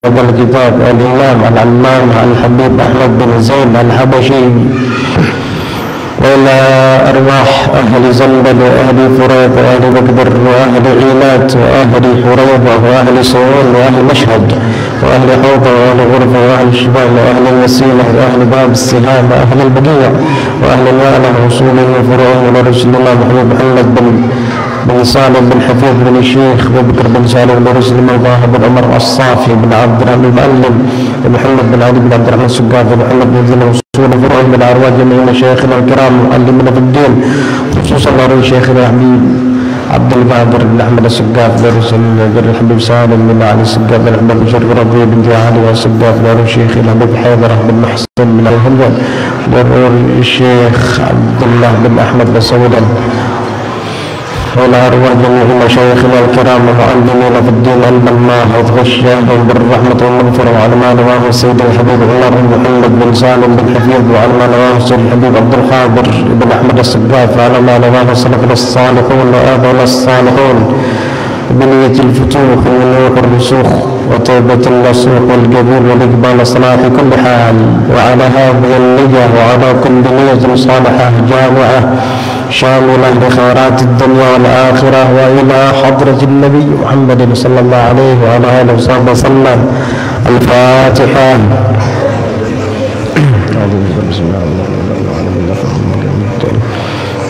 هذا الكتاب الإمام العلامة الحبيب أحمد بن زيد الحبشي، وإلى أرواح أهل زنبل وأهل فريض وأهل بكدر وأهل عينات وأهل حريضة وأهل صوون وأهل مشهد وأهل حوضة وأهل غرفة وأهل الشباب وأهل الوسيلة وأهل باب السهام وأهل البقيع وأهل الوالة وصوله وفروعه إلى رسول الله محمد بن صالح بن حفيظ بن الشيخ بكر بن صالح بن رسل الموضاع بن عمر الصافي بن عبد الرحمن المؤلم محمد بن علي بن عبد الرحمن السقاف محمد بن زين وصول فروع من أرواح جميع مشايخنا الكرام المعلمين في الدين، خصوصا روي شيخنا حبيب عبد القادر بن أحمد السقاف لرسل الحبيب سالم بن علي السقاف بن أحمد بن شرق ربيع بن علي والسقاف لروي شيخنا حبيب حيدر بن محسن بن الهلال لروي الشيخ عبد الله بن أحمد بن سودا، وإلى أرواح جميع مشايخنا الكرام ومعلمين في الدين أن الله غشاهم بالرحمة والمغفرة، وعلى ما رواه السيد الحبيب عمر بن محمد بن سالم بن حفيظ، وعلى ما رواه السيد الحبيب عبد القادر بن أحمد السقاف، وعلى ما رواه السلف الصالحون وآباؤنا الصالحون بنية الفتوح ونور الرسوخ وطيبة النصوح والقبول والإقبال صلاح كل حال، وعلى هذه النية وعلى كل نية صالحة جامعة شاملة لخيرات الدنيا والآخرة، وإلى حضرة النبي محمد صلى الله عليه وعلى آله وصحبه وسلم. الفاتحة. بسم الله الرحمن الرحيم.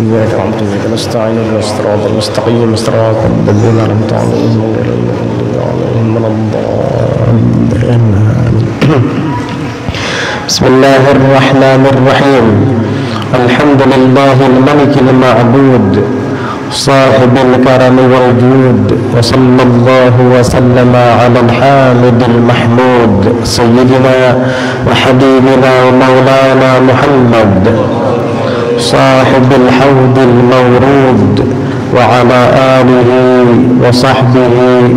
إياك نعبد وإياك نستعين اهدنا الصراط المستقيم صراط الذين أنعمت عليهم غير المغضوب عليهم ولا الضالين. بسم الله الرحمن الرحيم. الحمد لله الملك المعبود صاحب الكرم والجود، وصلى الله وسلم على الحامد المحمود سيدنا وحبيبنا ومولانا محمد صاحب الحوض المورود، وعلى آله وصحبه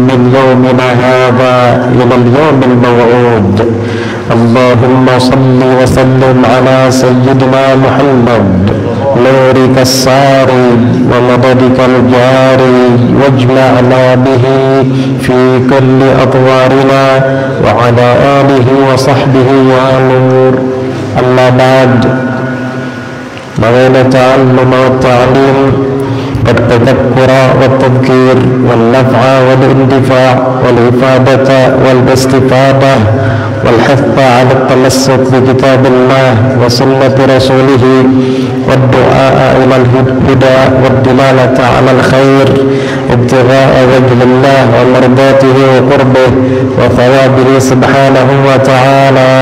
من يومنا هذا إلى اليوم الموعود. اللهم صل وسلم على سيدنا محمد نورك الساري ومددك الجاري، واجمعنا به في كل أطوارنا، وعلى آله وصحبه يا نور. أما بعد، بغينا التعلم والتعليم والتذكر والتذكير والنفع والاندفاع والإفادة والاستفادة والحث على التمسك بكتاب الله وسنة رسوله، والدعاء إلى الهدى والدلالة على الخير، ابتغاء وجه الله ومرضاته وقربه وثوابه سبحانه وتعالى.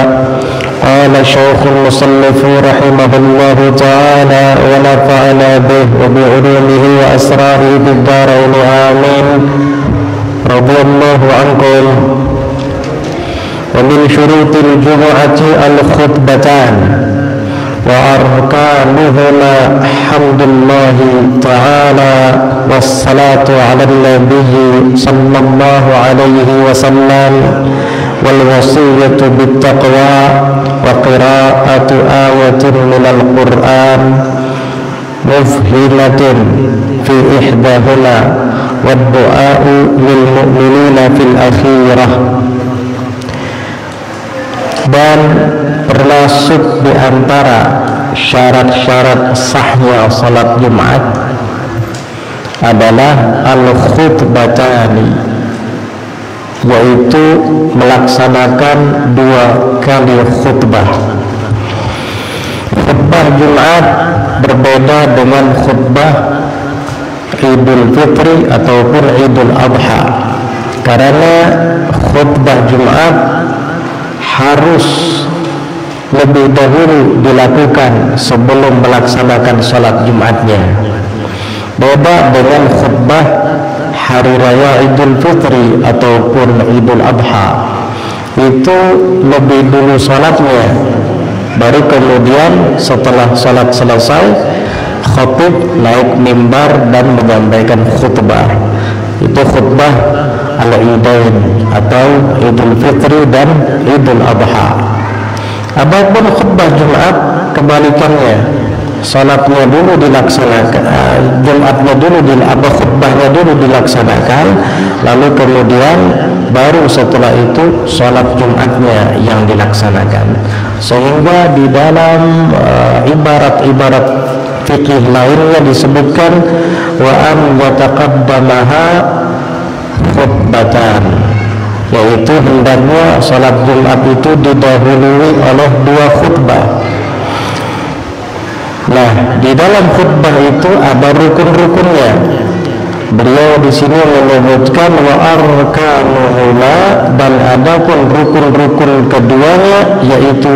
قال شيخ المصنف رحمه الله تعالى ونفعنا به وبعلومه وأسراره في الدارين آمين. رضي الله عنكم. ومن شروط الجمعة الخطبتان، وأركانهما حمد الله تعالى والصلاة على النبي صلى الله عليه وسلم، والوصية بالتقوى، وقراءة آية من القرآن مفهمة في إحداهما، والدعاء للمؤمنين في الأخيرة. Dan termasuk di antara syarat-syarat sahnya salat Jumat adalah al-khutbatani, yaitu melaksanakan 2 kali khutbah. Khutbah Jumat berbeda dengan khutbah Idul Fitri ataupun Idul Adha, karena khutbah Jumat harus lebih dahulu dilakukan sebelum melaksanakan sholat Jumatnya. Beda dengan khutbah hari raya Idul Fitri ataupun Idul Adha, itu lebih dulu sholatnya, baru kemudian setelah sholat selesai khatib naik mimbar dan menyampaikan khutbah. Itu khutbah al-Idain atau Idul Fitri dan Idul Adha. Adapun khutbah Jumat kebalikannya, salatnya dulu dilaksanakan, Jumatnya dulu khutbahnya dulu dilaksanakan, lalu kemudian baru setelah itu salat Jumatnya yang dilaksanakan. Sehingga di dalam ibarat-ibarat fikih lainnya disebutkan wa an yataqaddamaha khutbatan, yaitu hendaknya salat Jumat itu didahului oleh 2 khutbah. Nah, di dalam khutbah itu ada rukun-rukunnya. Beliau di sini menyebutkan wa arkanuhuma, dan ada pun rukun-rukun keduanya, yaitu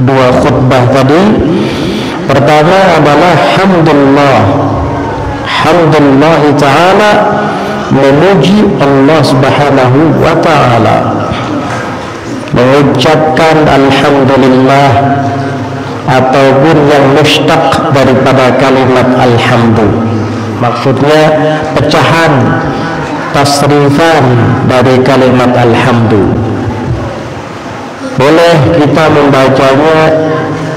2 khutbah tadi. Pertama adalah hamdulillah ta'ala, memuji Allah Subhanahu wa ta'ala, mengucapkan alhamdulillah, ataupun yang mustaq daripada kalimat alhamdu, maksudnya pecahan, tasrifan dari kalimat alhamdu. Boleh kita membacanya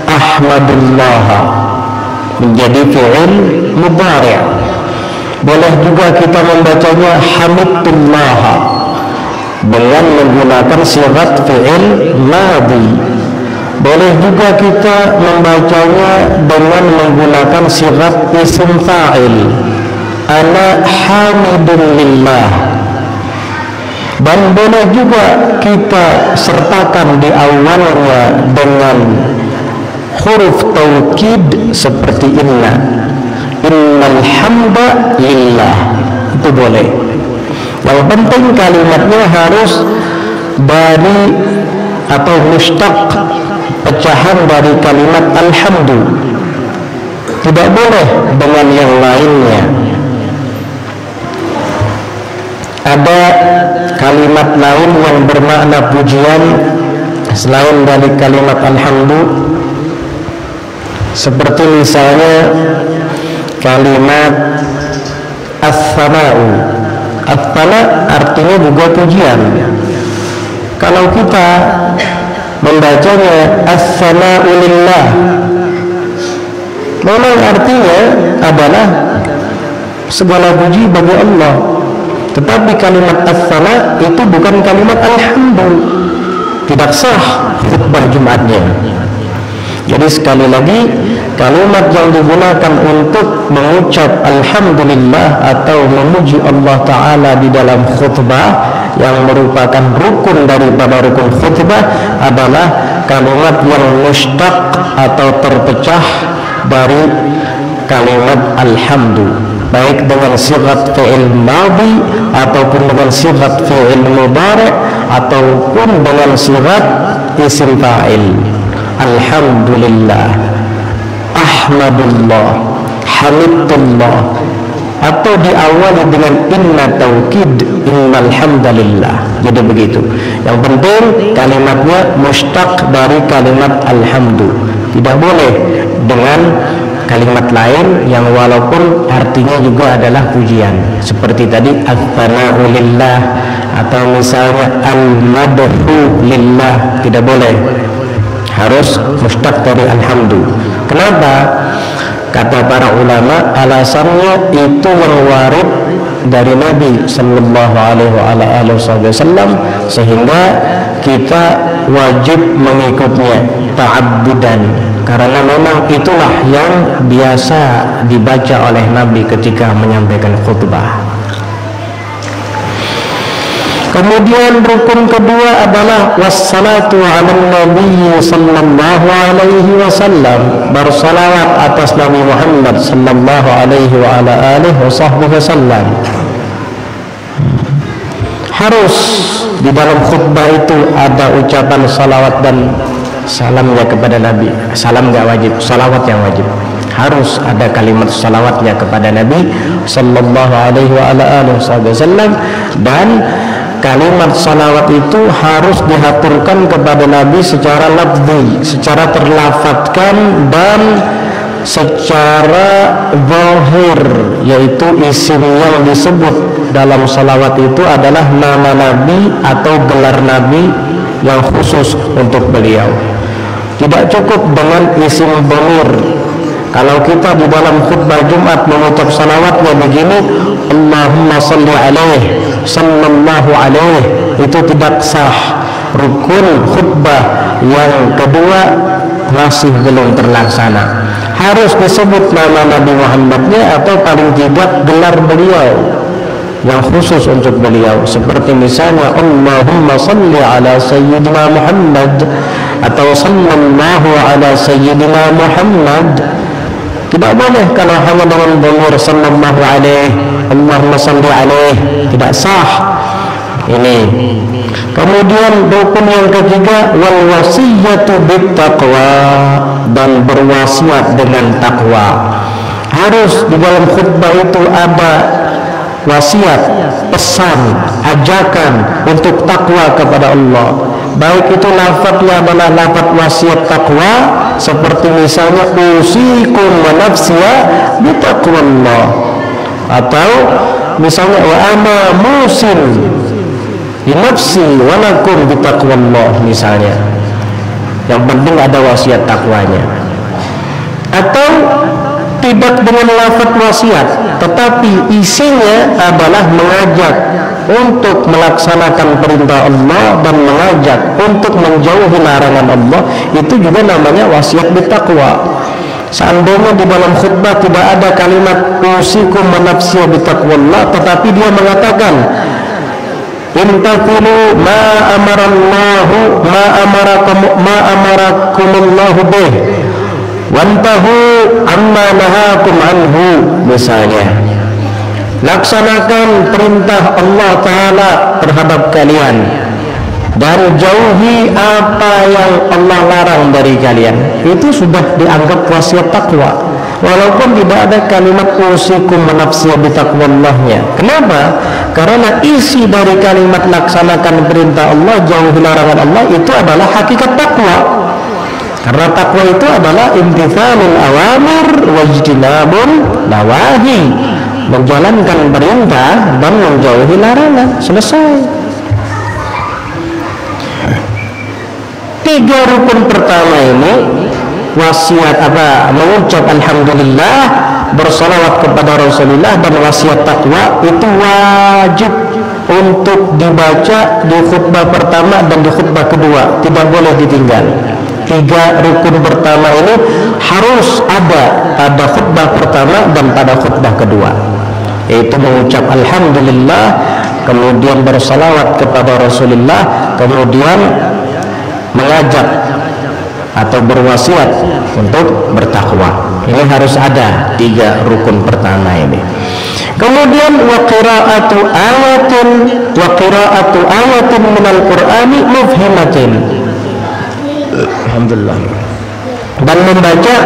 ahmadullah menjadi fi'il mudhari'. Boleh juga kita membacanya hamidullah dengan menggunakan sigat fi'il madhi. Boleh juga kita membacanya dengan menggunakan sigat isim fa'il, ana hamidun lillah. Dan boleh juga kita sertakan di awalnya dengan huruf taukid seperti innal hamda lillah, itu boleh. Yang penting kalimatnya harus dari atau mustaq, pecahan dari kalimat alhamdu, tidak boleh dengan yang lainnya. Ada kalimat lain yang bermakna pujian selain dari kalimat alhamdu, seperti misalnya kalimat as-sana'u. As-sana' artinya juga pujian. Kalau kita membacanya as-sana'u lillah, memang artinya adalah segala puji bagi Allah. Tetapi kalimat as-sana' itu bukan kalimat alhamdu, tidak sah khutbah Jumatnya. Jadi sekali lagi, kalimat yang digunakan untuk mengucap alhamdulillah atau memuji Allah Ta'ala di dalam khutbah yang merupakan rukun daripada rukun khutbah adalah kalimat yang mustaq atau terpecah dari kalimat alhamdu, baik dengan sigat fi'il madhi ataupun dengan sigat fi'il mudhari' ataupun dengan sigat isim fa'il. Alhamdulillah, ahmadullah, hamidullah, atau diawali dengan inna taukid innal hamdalillah. Jadi begitu. Yang penting kalimatnya mustaq dari kalimat alhamdu. Tidak boleh dengan kalimat lain yang walaupun artinya juga adalah pujian, seperti tadi as-sana'u lillah atau misalnya al-madhu lillah, tidak boleh, harus mustaq dari alhamdu. Kenapa? Kata para ulama, alasannya itu yang warid dari Nabi sallallahu alaihi wasallam, sehingga kita wajib mengikutnya ta'abbudan, karena memang itulah yang biasa dibaca oleh Nabi ketika menyampaikan khutbah. Kemudian rukun kedua adalah wassalatu ala nabi sallallahu alaihi wasallam, bersalawat atas Nabi Muhammad sallallahu alaihi wa ala alihi wasallam. Harus di dalam khutbah itu ada ucapan salawat dan salamnya kepada Nabi. Salam gak wajib, salawat yang wajib. Harus ada kalimat salawatnya kepada Nabi sallallahu alaihi wa ala alihi wasallam, dan kalimat salawat itu harus dihaturkan kepada Nabi secara lafzi, secara terlafadzkan, dan secara zahir, yaitu isim yang disebut dalam salawat itu adalah nama Nabi atau gelar Nabi yang khusus untuk beliau. Tidak cukup dengan isim dhamir. Kalau kita di dalam khutbah Jumat mengucap salawatnya begini, Allahumma salli alaihi, sallallahu alaihi, itu tidak sah. Rukun khutbah yang kedua masih belum terlaksana. Harus disebut nama Nabi Muhammadnya atau paling tidak gelar beliau yang khusus untuk beliau, seperti misalnya Allahumma salli ala sayyidina Muhammad atau sallallahu ala sayyidina Muhammad. Tidak boleh kalau hanya dengan dhamir sallallahu alaihi, Allahumma salli alaihi, tidak sah ini. Kemudian rukun yang ketiga, wal wasiyatu bittaqwa, dan berwasiat dengan takwa. Harus di dalam khutbah itu ada wasiat, pesan, ajakan untuk takwa kepada Allah. Baik itu lafadznya adalah lafadz wasiat takwa, seperti misalnya usikum wa nafsiya bitaqwallah, atau misalnya wa ana musin bi nafsi wa lakum bitaqwallah misalnya. Yang penting ada wasiat takwanya. Atau tidak dengan lafadz wasiat, tetapi isinya adalah mengajak untuk melaksanakan perintah Allah dan mengajak untuk menjauhi larangan Allah, itu juga namanya wasiat bertakwa. Seandainya di dalam khutbah tidak ada kalimat usikum manafsiya bitaqwallah, tetapi dia mengatakan intaqilu ma amarallahu ma amarakumullahu bih wantahu amma nahakum anhu, misalnya laksanakan perintah Allah Ta'ala terhadap kalian dan jauhi apa yang Allah larang dari kalian. Itu sudah dianggap wasiat takwa, walaupun tidak ada kalimat usikum manafsiya bitaqwallahnya. Kenapa? Karena isi dari kalimat laksanakan perintah Allah, jauhi larangan Allah, itu adalah hakikat takwa. Karena takwa itu adalah imtithalul awamir wajtinabul nawahi, menjalankan perintah dan menjauhi larangan. Selesai. 3 rukun pertama ini, wasiat mengucap alhamdulillah, bersalawat kepada Rasulullah, dan wasiat takwa, itu wajib untuk dibaca di khutbah pertama dan di khutbah kedua, tidak boleh ditinggal. 3 rukun pertama ini harus ada pada khutbah pertama dan pada khutbah kedua, yaitu mengucap alhamdulillah, kemudian bersalawat kepada Rasulullah, kemudian mengajak atau berwasiat untuk bertakwa. Ini harus ada 3 rukun pertama ini. Kemudian wa qira'atu ayatin minal qur'ani mufhimatin, alhamdulillah, dan membaca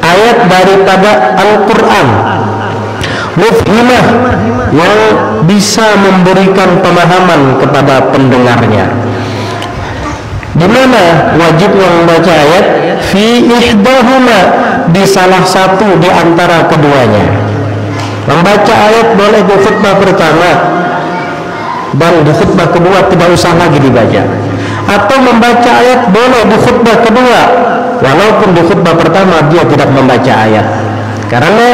ayat daripada Al-Quran mufhimah, yang bisa memberikan pemahaman kepada pendengarnya. Di mana wajibnya membaca ayat? Fi ihdahuma, di salah satu di antara keduanya. Membaca ayat boleh di khutbah pertama, dan di khutbah kedua tidak usah lagi dibaca. Atau membaca ayat boleh di khutbah kedua, walaupun di khutbah pertama dia tidak membaca ayat. Karena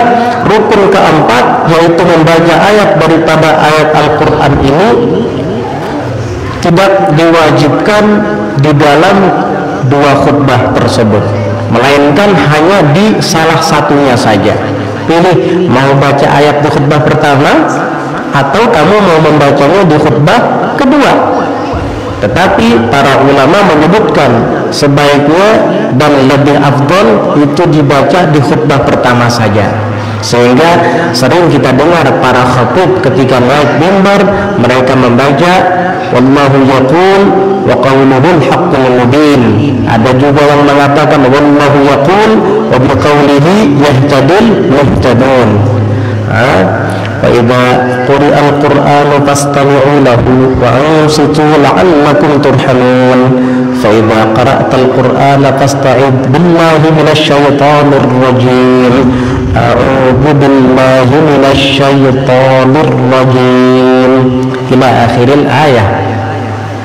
rukun keempat, yaitu membaca ayat daripada ayat Al-Quran ini, tidak diwajibkan di dalam 2 khutbah tersebut, melainkan hanya di salah satunya saja. Pilih mau baca ayat di khutbah pertama atau kamu mau membacanya di khutbah kedua. Tetapi para ulama menyebutkan sebaiknya dan lebih afdal itu dibaca di khutbah pertama saja. Sehingga sering kita dengar para khatib ketika naik mimbar, mereka membaca wallahu yaqul wa qawluhul haqqul mubin. Ada juga yang mengatakan wallahu yaqul wa biqawlihi yahtadil muhtadun. Fa idza quri'al qur'anu fastami'u lahu wa ansitu la'allakum turhamun. Fa idza qara'tal qur'ana fasta'id billahi minasy syaithanir rajim. A'udzu billahi minasyaitonir rajim ila akhiril ayah.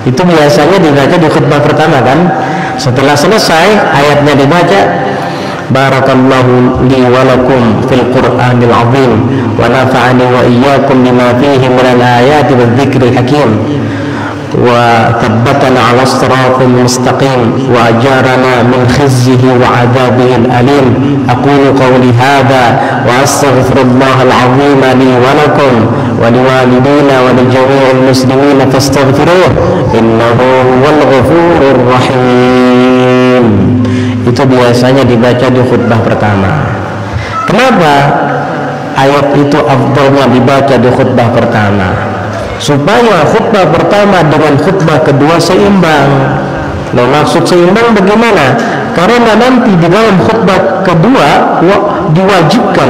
Itu biasanya dibaca di khutbah pertama kan. Setelah selesai ayatnya dibaca, Barakallahu li wa lakum fil Qur'anil azim wa nafa'ani wa iyyakum bima fihi minal ayati wadh-dhikril hakim wa thabbatana 'ala siratal mustaqim wa ajarana min khizyihi wa 'adzabil alim. Aqulu qawli hadha wa astaghfirullahal 'azim li wa lakum wa liwalidina wa li jami'il muslimin fastaghfiruh innahu huwal ghafurur rahim. Itu biasanya dibaca di khutbah pertama. Kenapa ayat itu afdalnya dibaca di khutbah pertama? Supaya khutbah pertama dengan khutbah kedua seimbang. Nah, maksud seimbang bagaimana? Karena nanti di dalam khutbah kedua diwajibkan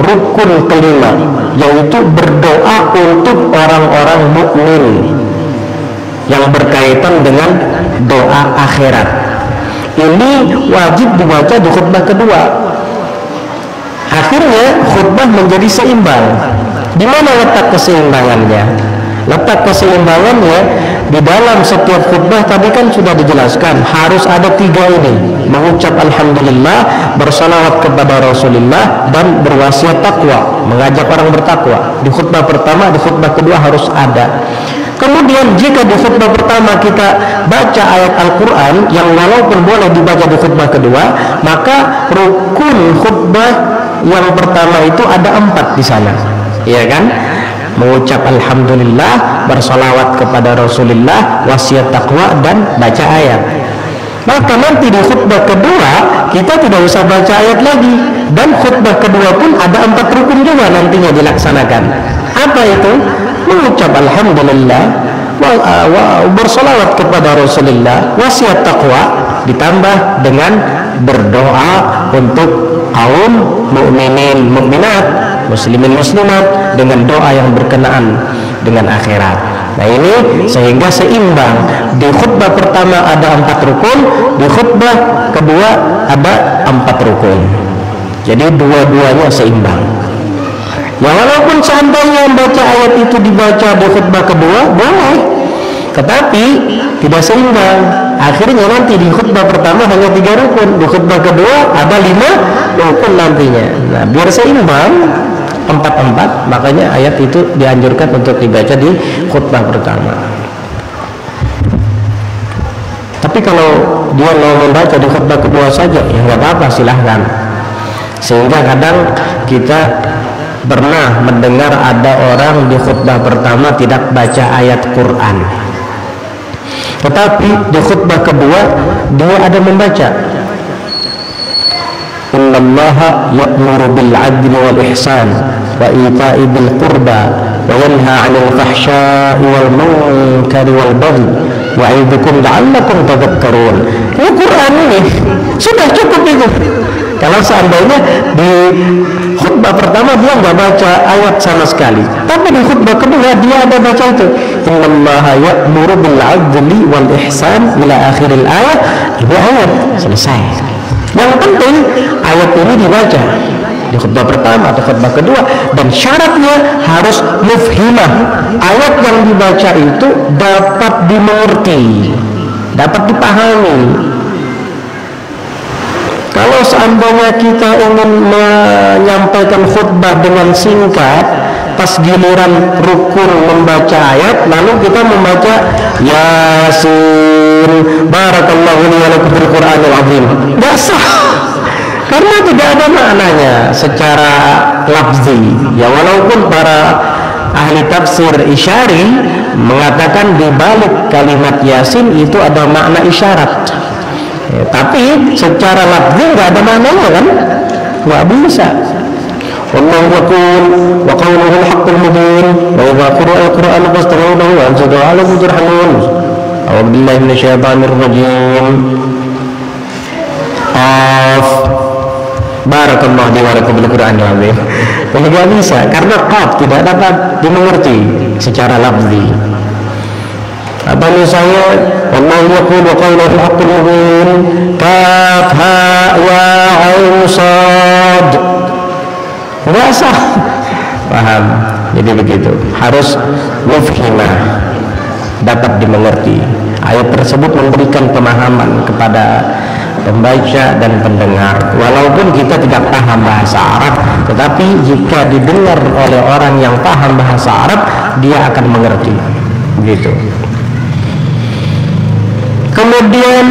rukun kelima, yaitu berdoa untuk orang-orang mukmin yang berkaitan dengan doa akhirat. Ini wajib dibaca di khutbah kedua. Akhirnya khutbah menjadi seimbang. Di mana letak keseimbangannya? Letak keseimbangannya di dalam setiap khutbah tadi kan sudah dijelaskan harus ada 3 ini: mengucap alhamdulillah, bersalawat kepada Rasulullah, dan berwasiat takwa, mengajak orang bertakwa. Di khutbah pertama, di khutbah kedua harus ada. Kemudian jika di khutbah pertama kita baca ayat Al-Quran yang walaupun boleh dibaca di khutbah kedua, maka rukun khutbah yang pertama itu ada 4 di sana. Iya kan? Mengucap alhamdulillah, bersalawat kepada Rasulullah, wasiat takwa, dan baca ayat. Maka nanti di khutbah kedua kita tidak usah baca ayat lagi, dan khutbah kedua pun ada 4 rukun juga nantinya dilaksanakan. Apa itu? Mengucap alhamdulillah, bersalawat kepada Rasulullah, wasiat takwa, ditambah dengan berdoa untuk kaum mukminin mukminat, muslimin muslimat, dengan doa yang berkenaan dengan akhirat. Nah, ini sehingga seimbang. Di khutbah pertama ada 4 rukun, di khutbah kedua ada 4 rukun. Jadi dua-duanya seimbang. Ya, walaupun seandainya membaca ayat itu dibaca di khutbah kedua boleh, tetapi tidak seimbang. Akhirnya nanti di khutbah pertama hanya 3 rukun, di khutbah kedua ada 5 rukun nantinya. Nah, biar seimbang 4-4, makanya ayat itu dianjurkan untuk dibaca di khutbah pertama. Tapi kalau dia mau membaca di khutbah kedua saja, ya nggak apa-apa, silahkan. Sehingga kadang kita pernah mendengar ada orang di khutbah pertama tidak baca ayat Quran, tetapi di khutbah kedua dia ada membaca innallaha ya'muru bil 'adli wal ihsan wa ita'i bil qurba wa yanha 'anil fahsya'i wal munkari wal baghi wa 'idzukum la'allakum tadhakkarun. Ini Quran ini sudah cukup itu. Kalau seandainya di khutbah pertama dia nggak baca ayat sama sekali, tapi di khutbah kedua dia ada baca itu innallaha ya'muru bil 'adli wal ihsan ila akhiril ayat. Itu ayat selesai. Yang penting ayat ini dibaca di khutbah pertama atau khutbah kedua, dan syaratnya harus mufhimah. Ayat yang dibaca itu dapat dimengerti, dapat dipahami. Kalau seandainya kita ingin menyampaikan khutbah dengan singkat, pas giliran rukun membaca ayat, lalu kita membaca Yasin, barakallahu li wa lakum fil Qur'anil azim, nggak sah, karena tidak ada maknanya secara lafzi. Ya, walaupun para ahli tafsir isyari mengatakan di balik kalimat Yasin itu ada makna isyarat, ya, tapi secara lafzi nggak ada maknanya kan, nggak bisa. Wallahu yaqul wa qawluhu al-haqqul mubin wa idza quri'a al-Qur'an fastami'u lahu wa ansitu la'allakum turhamun. A'udzu billahi minasyaitonir rajim. Barakallahu li wa lakum bil Qur'anil azim. Ini nggak bisa karena qaf tidak dapat dimengerti secara lafzi. Apa misalnya wallahu yaqul wa qawluhu al-haqqul mubin kaf ha wa 'ain sad, nggak sah. Paham? Jadi begitu, harus mufhimah, dapat dimengerti. Ayat tersebut memberikan pemahaman kepada pembaca dan pendengar. Walaupun kita tidak paham bahasa Arab, tetapi jika didengar oleh orang yang paham bahasa Arab, dia akan mengerti. Begitu. Kemudian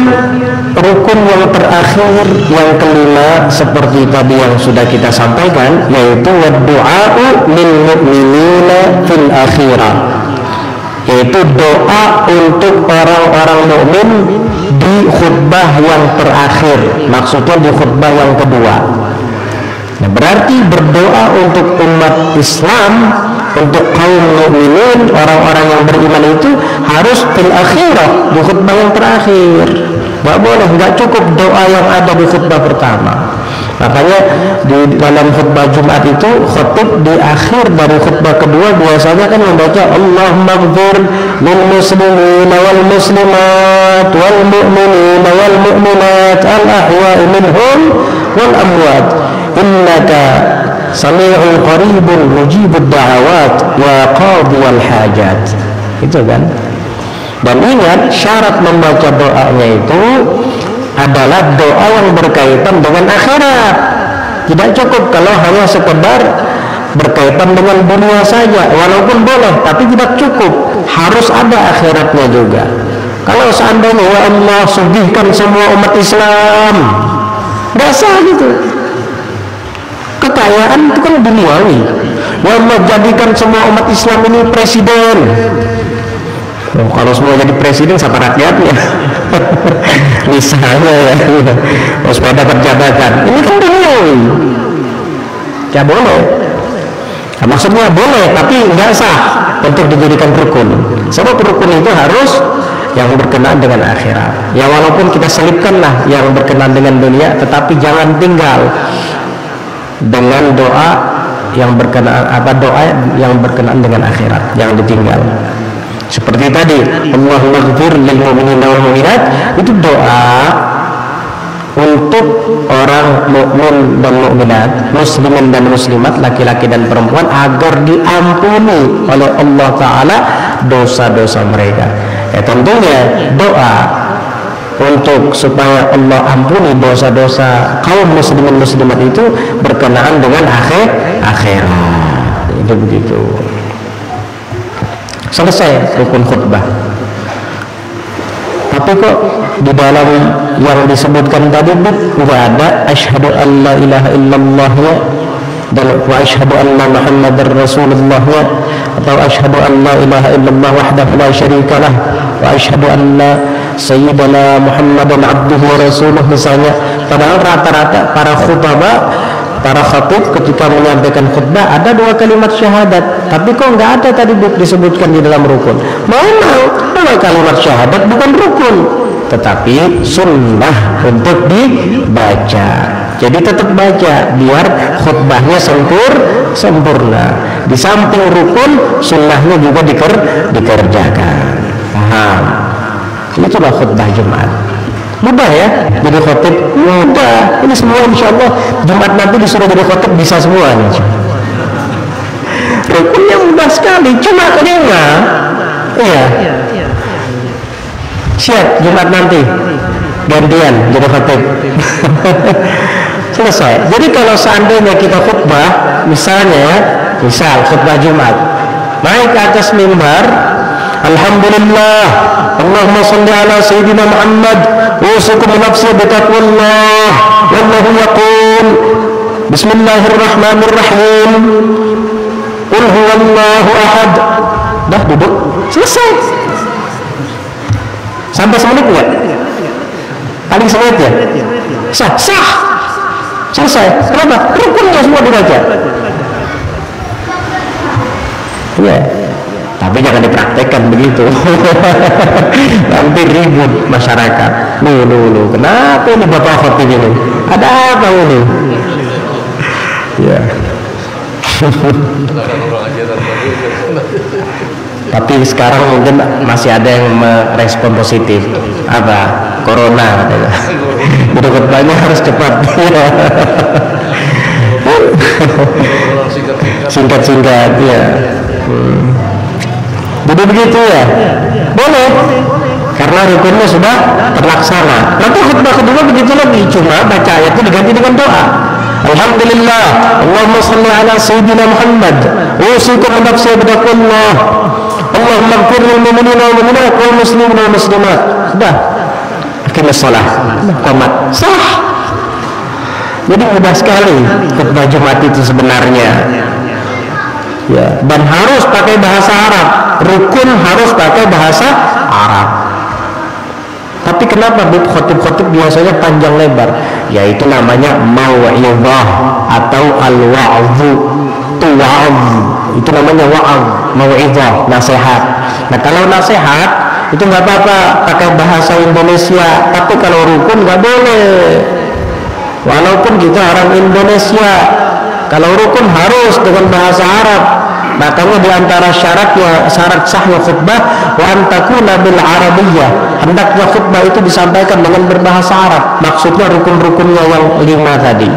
rukun yang terakhir, yang kelima, seperti tadi yang sudah kita sampaikan, yaitu wadu'a'u lil mu'minina fil akhirah, yaitu doa untuk orang-orang mukmin di khutbah yang terakhir, maksudnya di khutbah yang kedua. Nah, berarti berdoa untuk umat Islam, untuk kaum mukminin, orang-orang yang beriman itu harus fil akhirah, di khutbah yang terakhir. Nggak boleh, nggak cukup doa yang ada di khutbah pertama. Makanya di dalam khutbah Jumat itu, khutib di akhir dari khutbah kedua biasanya kan membaca Allahumma ighfir lil muslimin wal muslimat wal mu'minin wal mu'minat al ahya'i minhum wal amwat innaka sami'un qaribun mujibud da'awat wa qadiyal hajat. Itu kan. Dan ingat, syarat membaca doanya itu adalah doa yang berkaitan dengan akhirat. Tidak cukup kalau hanya sekedar berkaitan dengan dunia saja, walaupun boleh, tapi tidak cukup, harus ada akhiratnya juga. Kalau seandainya ya Allah sugihkan semua umat Islam, nggak sah gitu. Kekayaan itu kan duniawi. Ya Allah jadikan semua umat Islam ini presiden. Oh, kalau semua jadi presiden siapa rakyatnya? Misalnya ya, supaya dapat jabatan. Ini kan duniawi. Ya boleh. Nah, maksudnya boleh, tapi nggak sah untuk dijadikan rukun. Sebab rukun itu harus yang berkenaan dengan akhirat. Ya walaupun kita selipkanlah yang berkenaan dengan dunia, tetapi jangan tinggal dengan doa yang berkenaan dengan akhirat, jangan ditinggal. Seperti tadi, Allahumma ighfir lil mu'minina wal mu'minat, itu doa untuk orang mukmin dan mukminat, muslimin dan muslimat, laki-laki dan perempuan, agar diampuni oleh Allah Ta'ala dosa-dosa mereka. Ya tentunya doa untuk supaya Allah ampuni dosa-dosa kaum muslimin muslimat itu berkenaan dengan akhirat. Itu begitu. Selesai rukun khutbah. Tapi kok di dalam yang disebutkan tadi nggak ada asyhadu an la ilaha illallah dan wa asyhadu anna muhammadar rasulullah atau asyhadu an la ilaha illallah wahdahu la syarikalah wa asyhadu anna sayyidana muhammadan abduhu wa rasuluh misalnya. Padahal rata-rata para khatib ketika menyampaikan khutbah ada 2 kalimat syahadat, tapi kok nggak ada tadi disebutkan di dalam rukun. Memang 2 kalimat syahadat bukan rukun, tetapi sunnah untuk dibaca. Jadi tetap baca biar khutbahnya sempurna. Di samping rukun, sunnahnya juga dikerjakan. Paham? Itulah khutbah Jumat. Mudah ya jadi khotib, mudah. Ini semua insya Allah Jumat nanti disuruh jadi khotib bisa semuanya. Rukunnya mudah sekali, cuma 5. Iya. Siap Jumat nanti gantian jadi khotib. Selesai. Jadi kalau seandainya kita khutbah, misal khutbah Jumat, naik ke atas mimbar, alhamdulillah, Allahumma shalli ala sayyidina Muhammad wa usikum nafsi bitaqwallah wallahu yaqul bismillahirrahmanirrahim qul huwallahu ahad. Dah duduk, selesai. Sampai semenit enggak? Paling semenit ya? Sah. Selesai. Kenapa? Rukunnya semua dibaca. Iya. Tapi jangan dipraktekkan begitu. Nanti ribut masyarakat. Loh, kenapa ini Bapak khotib ini? Ada apa ini? Ya. Tapi sekarang mungkin masih ada yang merespon positif. Apa? Corona katanya. Jadi khutbahnya harus cepat. Singkat-singkat ya. Jadi begitu ya, boleh, karena rukunnya sudah terlaksana. Nanti khutbah kedua begitu lagi, cuma baca ayat itu diganti dengan doa. Alhamdulillah, Allahumma salli ala Sayyidina Muhammad, usikum nafsi bidaqullah, Allahumma ighfir lil mu'minina wal mu'minat wal muslimina wal muslimat. Sudah. Aqimus shalah. Qomat. Sah. Jadi mudah sekali khutbah Jumat itu sebenarnya. Ya, dan harus pakai bahasa Arab. Rukun harus pakai bahasa Arab. Tapi kenapa khotib-khotib biasanya panjang lebar? Ya itu namanya mau'izah atau al-wa'dhu. Itu namanya wa'adh, mau'izah, nasihat. Nah kalau nasihat itu nggak apa-apa pakai bahasa Indonesia, tapi kalau rukun nggak boleh. Walaupun kita orang Indonesia, kalau rukun harus dengan bahasa Arab. Makanya di antara syarat sahnya khutbah wa antakuna bil arabiyyah, hendaknya khutbah itu disampaikan dengan berbahasa Arab. Maksudnya rukun-rukunnya yang 5 tadi.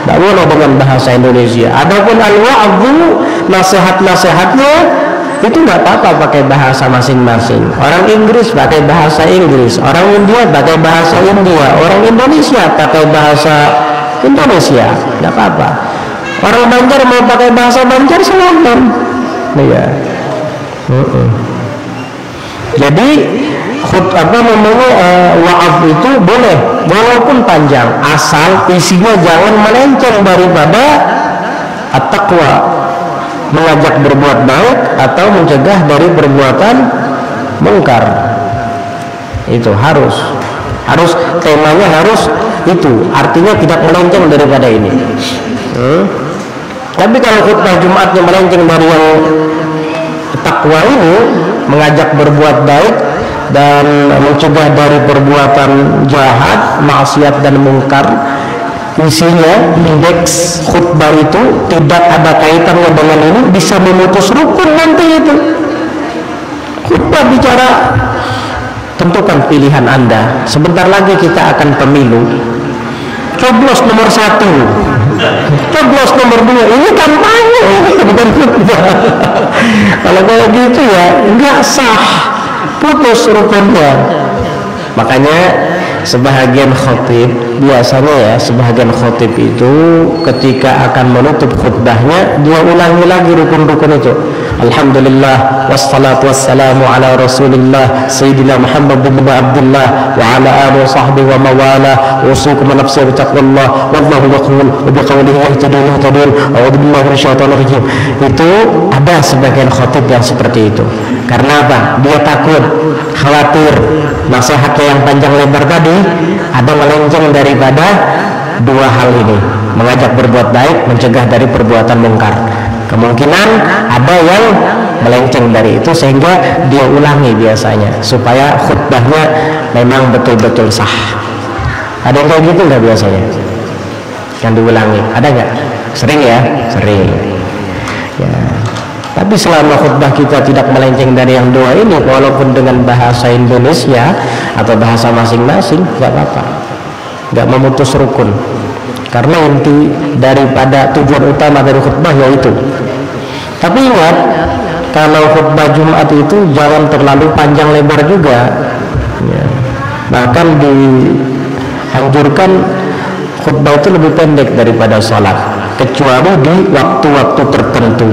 Tidak boleh dengan bahasa Indonesia. Adapun al-wa'dhu, nasihat-nasihatnya itu nggak apa-apa pakai bahasa masing-masing. Orang Inggris pakai bahasa Inggris, orang India pakai bahasa India, orang Indonesia pakai bahasa Indonesia, nggak apa-apa. Orang Banjar mau pakai bahasa Banjar silahkan. Ya. Jadi wa'adh itu boleh walaupun panjang, asal isinya jangan melenceng daripada at-taqwa, mengajak berbuat baik atau mencegah dari perbuatan mungkar. Itu harus temanya harus itu, artinya tidak melenceng daripada ini. Tapi kalau khutbah Jumatnya melenceng dari yang takwa ini, mengajak berbuat baik dan mencegah dari perbuatan jahat, maksiat dan mungkar, isinya indeks khutbah itu tidak ada kaitannya dengan ini, bisa memutus rukun nanti itu. Khutbah bicara, tentukan pilihan Anda. Sebentar lagi kita akan pemilu. Coblos nomor 1, coblos nomor 2, ini kampanye bukan khutbah. Kalau kayak gitu ya nggak sah, putus rukunnya. Makanya sebahagian khotib biasanya itu ketika akan menutup khutbahnya dia ulangi lagi rukun-rukun itu. Alhamdulillah wassalatu wassalamu ala Rasulillah Sayyidina Muhammad bin Abdullah wa ala alihi wa sahbihi wa mawala, usikum nafsi bi taqwallah wallahu yaqul wa bi qawlihi yahtadun a'udzu billahi minasyaitonir rajim. Itu ada sebagian khotib yang seperti itu. Karena apa? Dia takut, khawatir nasihatnya yang panjang lebar tadi ada melenceng daripada 2 hal ini, mengajak berbuat baik, mencegah dari perbuatan mungkar. Kemungkinan ada yang melenceng dari itu sehingga dia ulangi biasanya supaya khutbahnya memang betul-betul sah. Ada yang kayak gitu nggak biasanya? Yang diulangi, ada nggak? Sering ya? Sering. Ya. Tapi selama khutbah kita tidak melenceng dari yang 2 ini, walaupun dengan bahasa Indonesia atau bahasa masing-masing, nggak apa-apa, nggak memutus rukun. Karena inti daripada tujuan utama dari khutbah yaitu. Tapi ingat, kalau khutbah Jumat itu jangan terlalu panjang lebar juga. Ya. Bahkan dianjurkan khutbah itu lebih pendek daripada sholat, kecuali di waktu-waktu tertentu,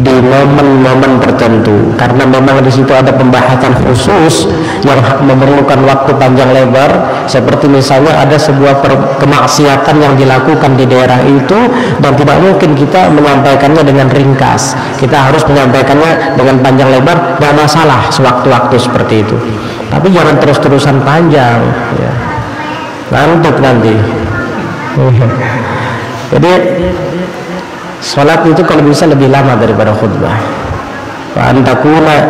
di momen-momen tertentu, karena memang di situ ada pembahasan khusus yang memerlukan waktu panjang lebar. Seperti misalnya ada sebuah kemaksiatan yang dilakukan di daerah itu dan tidak mungkin kita menyampaikannya dengan ringkas, kita harus menyampaikannya dengan panjang lebar. Tidak masalah sewaktu-waktu seperti itu, tapi jangan terus-terusan panjang ya. Ngantuk nanti. Jadi sholat itu kalau bisa lebih lama daripada khutbah. Wa antakuna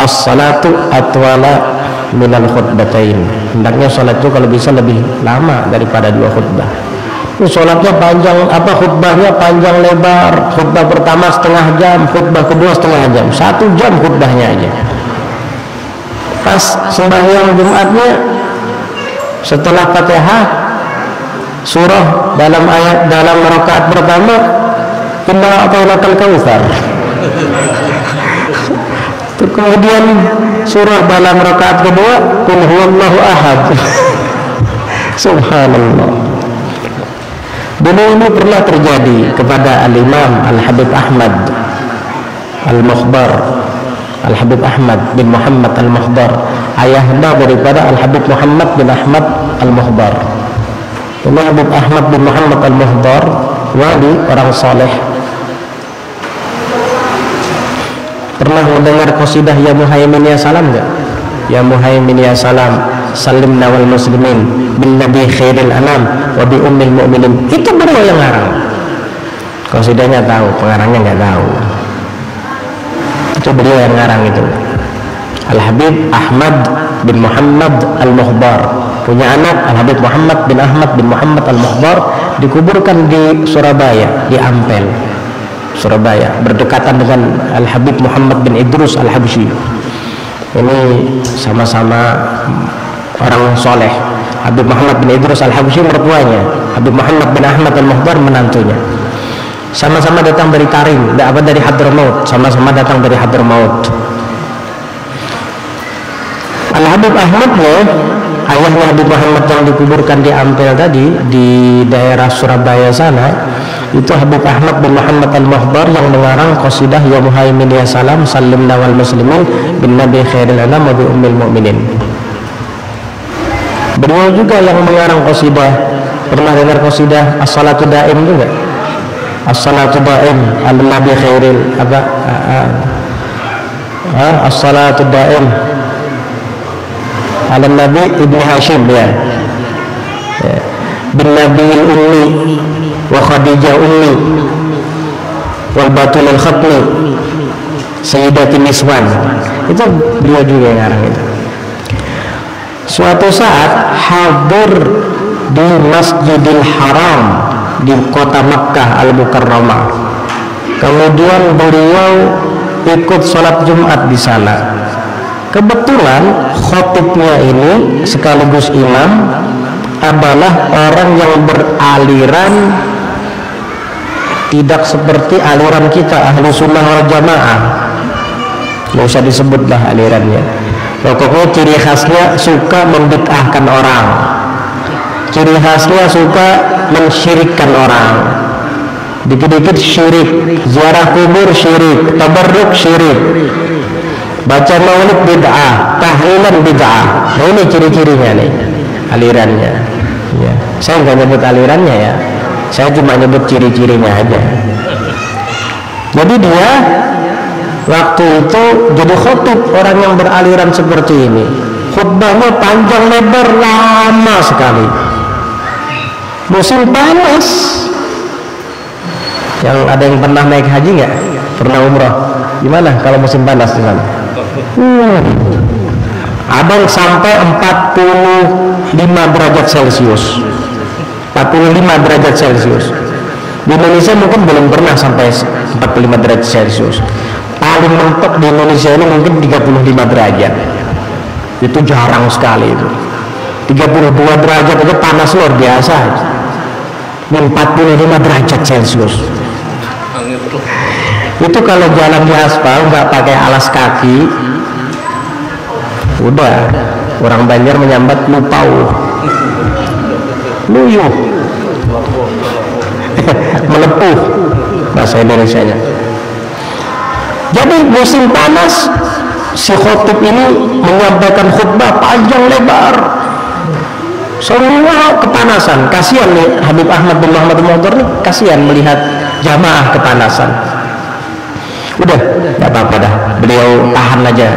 as-salatu atwala minal khutbatain. Hendaknya sholat itu kalau bisa lebih lama daripada 2 khutbah. Sholatnya panjang, khutbahnya panjang lebar. Khutbah pertama setengah jam, khutbah kedua setengah jam, 1 jam khutbahnya aja. Pas sembahyang Jumatnya setelah Fatihah surah dalam rakaat pertama, inna a'tainakal kautsar. Kemudian surah dalam rakaat kedua qul huwallahu ahad. Subhanallah. Dulu ini pernah terjadi kepada Al-Imam Al-Habib Ahmad Al-Mukhbar, Al-Habib Ahmad bin Muhammad Al-Mukhbar, ayahanda daripada Al-Habib Muhammad bin Ahmad Al-Mukhbar. Ini Habib Ahmad bin Muhammad Al-Mukhbar, wali, orang soleh. Pernah mendengar qasidah Ya Muhaimin Ya Salam enggak? Ya Muhaimin Ya Salam, salimna wal muslimin bin nabi khairil anam wa bi ummil mu'minin. Itu beliau yang ngarang. Qasidahnya tahu, pengarangnya enggak tahu. Itu beliau yang ngarang itu. Al-Habib Ahmad bin Muhammad Al-Mukhbar punya anak Al-Habib Muhammad bin Ahmad bin Muhammad Al-Mukhbar, dikuburkan di Surabaya, di Ampel, Surabaya, berdekatan dengan Al-Habib Muhammad bin Idrus Al-Habsyi. Ini sama-sama orang soleh. Habib Muhammad bin Idrus Al-Habsyi mertuanya, Habib Muhammad bin Ahmad Al-Mukhbar menantunya. Sama-sama datang dari Tarim, dari Hadramaut, sama-sama datang dari Hadramaut. Al-Habib Ahmadnya, ayahnya Habib Muhammad yang dikuburkan di Ampel tadi, di daerah Surabaya sana, itu Habib Ahmad bin Muhammad Al-Mukhbar yang mengarang qasidah Ya Muhaimin Ya Salam, salimna wal muslimin bin nabi khairil anam wa bi ummil mu'minin. Beliau juga yang mengarang qasidah. Pernah dengar qasidah As-Salatu Daim juga? As-Salatu Daim al-nabi khairil apa? As-Salatu Daim al-nabi Ibn Hashim, ya. Bin nabi ummi wa Khadijah ummi wal batul al-khatmi Sayyidatin Niswan. Itu beliau juga yang ngarang itu. Suatu saat hadir di Masjidil Haram di kota Makkah Al-Mukarramah. Kemudian beliau ikut sholat Jumat di sana. Kebetulan khotibnya ini sekaligus imam adalah orang yang beraliran tidak seperti aliran kita ahlu sunnah wal jamaah. Nggak usah disebutlah alirannya. Pokoknya ciri khasnya suka membid'ahkan orang, ciri khasnya suka mensyirikkan orang. Dikit-dikit syirik, ziarah kubur syirik, tabarruk syirik, baca maulid bid'ah, tahlilan bid'ah. Nah ini ciri-cirinya nih, alirannya ya. Saya nggak nyebut alirannya ya, saya cuma nyebut ciri-cirinya aja. Jadi dia waktu itu jadi khutib orang yang beraliran seperti ini. Khutbahnya panjang lebar, lama sekali. Musim panas. Yang ada yang pernah naik haji nggak? Pernah umrah? Gimana kalau musim panas di sana? Ada yang sampai 45 derajat Celcius. 45 derajat Celcius. Di Indonesia mungkin belum pernah sampai 45 derajat Celcius. Paling mentok di Indonesia ini mungkin 35 derajat. Itu jarang sekali itu. 32 derajat itu panas luar biasa. 45 derajat Celcius. Itu kalau jalan di aspal nggak pakai alas kaki, udah orang Banjar menyambat lupau, luyuh, melepuh bahasa Indonesianya. Jadi musim panas si khotib ini menyampaikan khutbah panjang lebar, semua kepanasan. Kasihan nih Habib Ahmad bin Muhammad Al-Mukhbar nih, kasihan melihat jamaah kepanasan. Udah, nggak apa-apa dah, beliau tahan aja,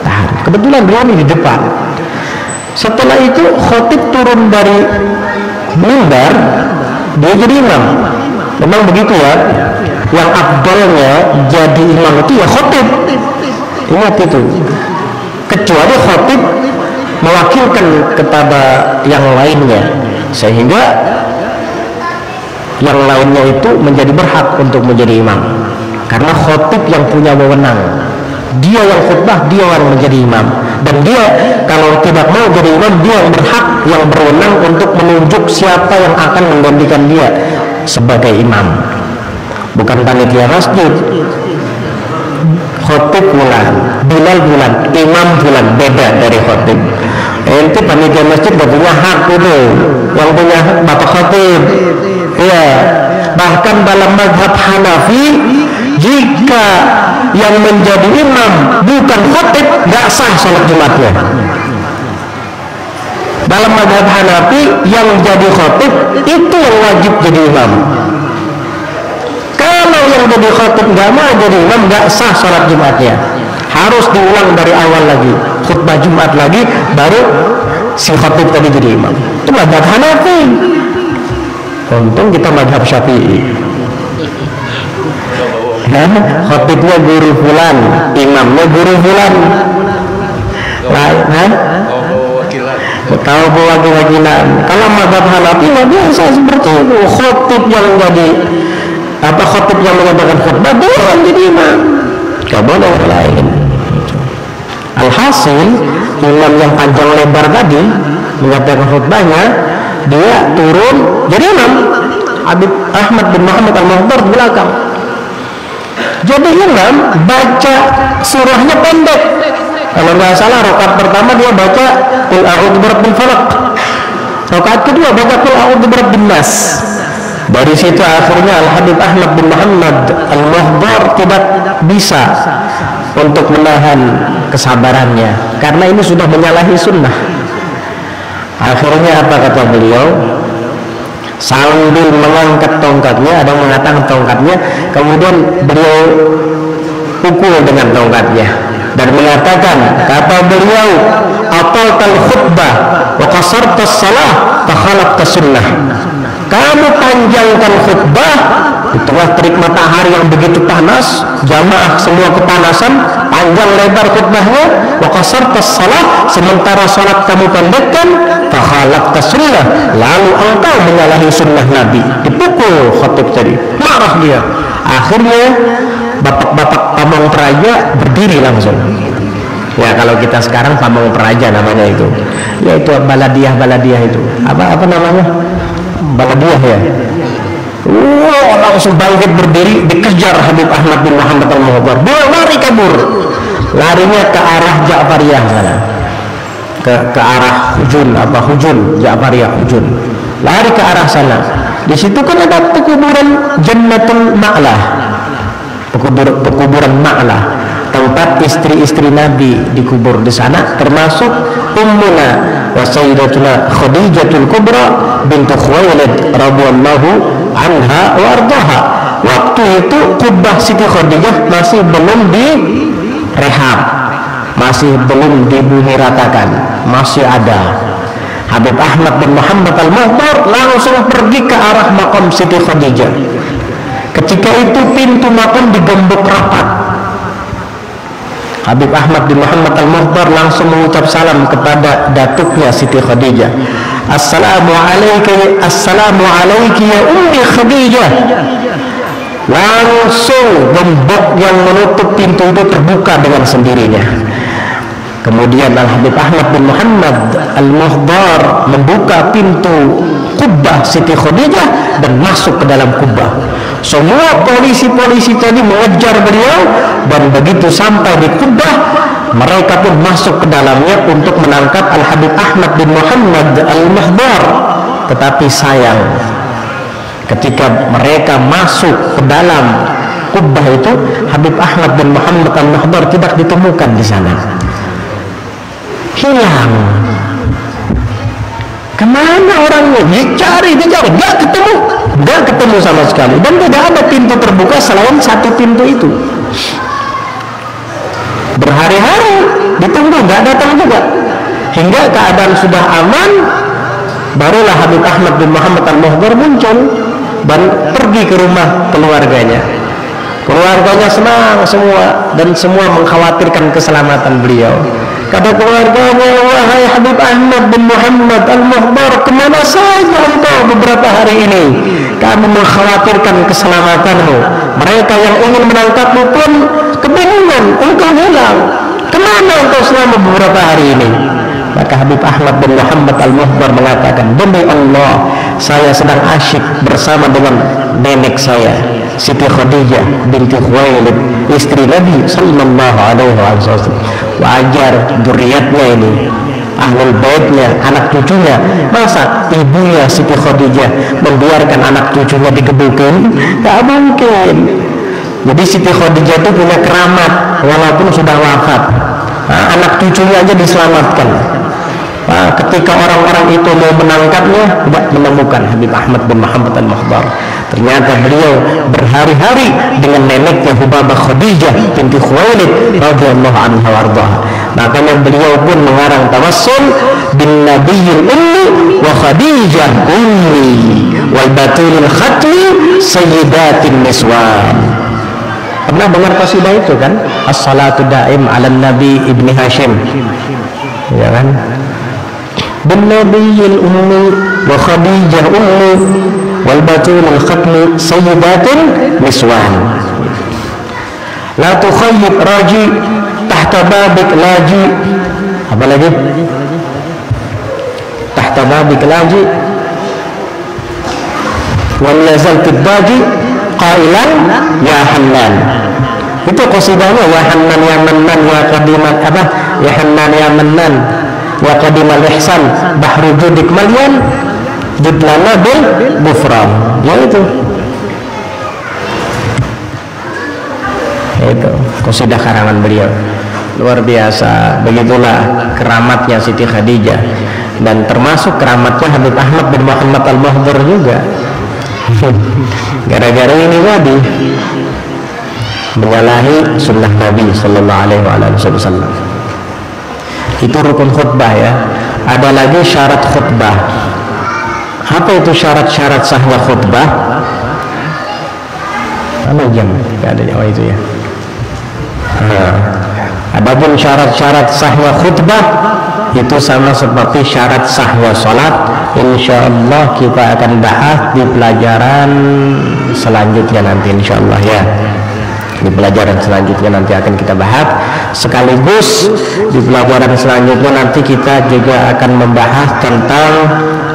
tahan. Kebetulan beliau ini di depan. Setelah itu khotib turun dari mimbar, dia jadi imam. Memang begitu ya, yang afdalnya jadi imam itu ya khotib. Ingat itu. Kecuali khotib mewakilkan kepada yang lainnya, sehingga yang lainnya itu menjadi berhak untuk menjadi imam. Karena khotib yang punya wewenang, dia yang khutbah, dia yang menjadi imam. Dan dia kalau tidak mau jadi imam, dia yang berhak, yang berwenang untuk menunjuk siapa yang akan menggantikan dia sebagai imam. Bukan panitia masjid. khotib fulan, Bilal fulan, imam fulan, beda dari khotib. Ente panitia masjid gak punya hak itu, yang punya hak bapak khotib. Ya, bahkan dalam mazhab Hanafi, jika yang menjadi imam bukan khotib, gak sah sholat Jumatnya. Dalam mazhab Hanafi, yang jadi khotib itu yang wajib jadi imam. Kalau yang jadi khotib gak mau jadi imam, gak sah sholat Jumatnya. Harus diulang dari awal lagi, khutbah Jumat lagi, baru si khotib tadi jadi imam. Itu mazhab Hanafi. Untung kita mazhab Syafi'i. Khotibnya guru fulan, imamnya guru fulan. Tahu wakilan. Kalau mazhab Hanafi biasa seperti itu. Khotib yang jadi khotib yang menyampaikan khutbah dia jadi imam. Gak boleh yang lain. Alhasil imam yang panjang lebar tadi menyampaikan khutbahnya, dia turun jadi imam. Habib Ahmad bin Muhammad Al-Muhdar di belakang. Jadi imam baca surahnya pendek. Kalau nggak salah rakaat pertama dia baca Qul a'udzu birabbil falaq. Rakaat kedua baca Qul a'udzu birabbin nas. Dari situ akhirnya Al-Habib Ahmad bin Muhammad Al-Muhdar tidak bisa untuk menahan kesabarannya karena ini sudah menyalahi sunnah. Akhirnya apa kata beliau? Sambil mengangkat tongkatnya, ada yang mengatakan tongkatnya, kemudian beliau pukul dengan tongkatnya dan mengatakan, kata beliau, ataltal khutbah wa qasartas salah fa khalaqtas sunnah. Kamu panjangkan khutbah, itulah terik matahari yang begitu panas, jamaah semua kepanasan, panjang lebar khutbahnya, wa qasartas salah, sementara salat kamu pendekkan, fa khalaqtas sunnah, lalu engkau menyalahi sunnah Nabi. Dipukul khotib tadi, marah dia. Akhirnya bapak-bapak pamong peraja berdiri langsung. Ya kalau kita sekarang pamong peraja namanya itu, yaitu baladiah itu. Apa namanya? Baladiah ya. Langsung bangkit berdiri, dikejar Habib Ahmad bin Muhammad Al-Muhdar. Dia lari kabur. Larinya ke arah Ja'fariyah sana. Ke arah Hujun, Ja'fariyah Hujun. Lari ke arah sana. Di situ kan ada pekuburan Jannatul Ma'lah. Pekuburan Ma'lah, tempat istri-istri Nabi dikubur di sana, termasuk Ummuna wa Sayyidatuna Khadijatul Kubra bintu Khuwailid radhiyallahu anha wa ardaha. Waktu itu kubah Siti Khadijah masih belum direhab, masih belum dibumi ratakan, masih ada. Habib Ahmad bin Muhammad Al-Muhdar langsung pergi ke arah makam Siti Khadijah. Ketika itu pintu makam digembok rapat. Habib Ahmad bin Muhammad Al-Muhdar langsung mengucap salam kepada datuknya Siti Khadijah. Assalamu alayki ya Ummi Khadijah. Langsung gembok yang menutup pintu itu terbuka dengan sendirinya. Kemudian Al-Habib Ahmad bin Muhammad Al-Muhdar membuka pintu kubah Siti Khadijah dan masuk ke dalam kubah. Semua polisi-polisi tadi mengejar beliau, dan begitu sampai di kubah, mereka pun masuk ke dalamnya untuk menangkap Al-Habib Ahmad bin Muhammad Al-Muhdar. Tetapi sayang, ketika mereka masuk ke dalam kubah itu, Habib Ahmad bin Muhammad Al-Muhdar tidak ditemukan di sana. Hilang. Kemana orangnya? Dicari, nggak ketemu sama sekali. Dan tidak ada pintu terbuka selain satu pintu itu. Berhari-hari ditunggu, nggak datang juga. Hingga keadaan sudah aman, barulah Habib Ahmad bin Muhammad Al-Muhdar muncul dan pergi ke rumah keluarganya. Keluarganya senang semua, dan semua mengkhawatirkan keselamatan beliau. Kata keluarganya, wahai Habib Ahmad bin Muhammad Al-Muhdar, kemana saja engkau beberapa hari ini? Kami mengkhawatirkan keselamatanmu. Mereka yang ingin menangkapmu pun kebingungan, engkau hilang. Kemana engkau selama beberapa hari ini? Maka Habib Ahmad bin Muhammad Al-Muhdar mengatakan, demi Allah, saya sedang asyik bersama dengan nenek saya. Siti Khadijah binti Khuwailid, istri Nabi sallallahu alaihi wasallam. Wajar zuriatnya ini, ahlul baitnya, anak cucunya. Masa ibunya Siti Khadijah membiarkan anak cucunya digebukin? Gak mungkin. Jadi Siti Khadijah itu punya keramat walaupun sudah wafat. Anak cucunya aja diselamatkan. Ketika orang-orang itu mau menangkapnya, tidak menemukan Habib Ahmad bin Muhammad al-Mahdar. Ternyata beliau berhari-hari dengan neneknya Hubabah Khadijah binti Khuwailid radhiyallahu anha warḍaha. Makanya beliau pun mengarang tawassul bin nabiyil ummi wa Khadijah ummi wal batulil khatmi sayyidatin niswan. Pernah dengar qasidah itu kan? As-salatu daim ala nabi ibni Hashim, ya kan? Bin nabiyil ummi wa Khadijah ummi wal batulil khatmi sayyidatin niswan. La tukhayyib raji tahta babik laji. Apa lagi? Tahta babik laji wal yazal tiddaji qailan ya Hannan. Itu qasidahnya, ya Hannan ya Mannan ya qadiman apa? Ya Hannan ya Mannan ya qadimal ihsan bahru judik malyan judlana bil bufran. Ya itu qasidah karangan beliau. Luar biasa. Begitulah keramatnya Siti Khadijah, dan termasuk keramatnya Habib Ahmad bin Muhammad al-Mahdar juga. Gara-gara ini tadi menyalahi sunnah Nabi sallallahu alaihi wasallam. Itu rukun khutbah ya. Ada lagi syarat khutbah. Apa itu syarat-syarat sahnya khutbah? Mana jam? Gak ada nyawa itu ya. Adapun syarat-syarat sahnya khutbah itu sama seperti syarat sahnya sholat. Insyaallah kita akan bahas di pelajaran selanjutnya nanti, insyaallah ya. Di pelajaran selanjutnya nanti akan kita bahas. Sekaligus di pelajaran selanjutnya nanti kita juga akan membahas tentang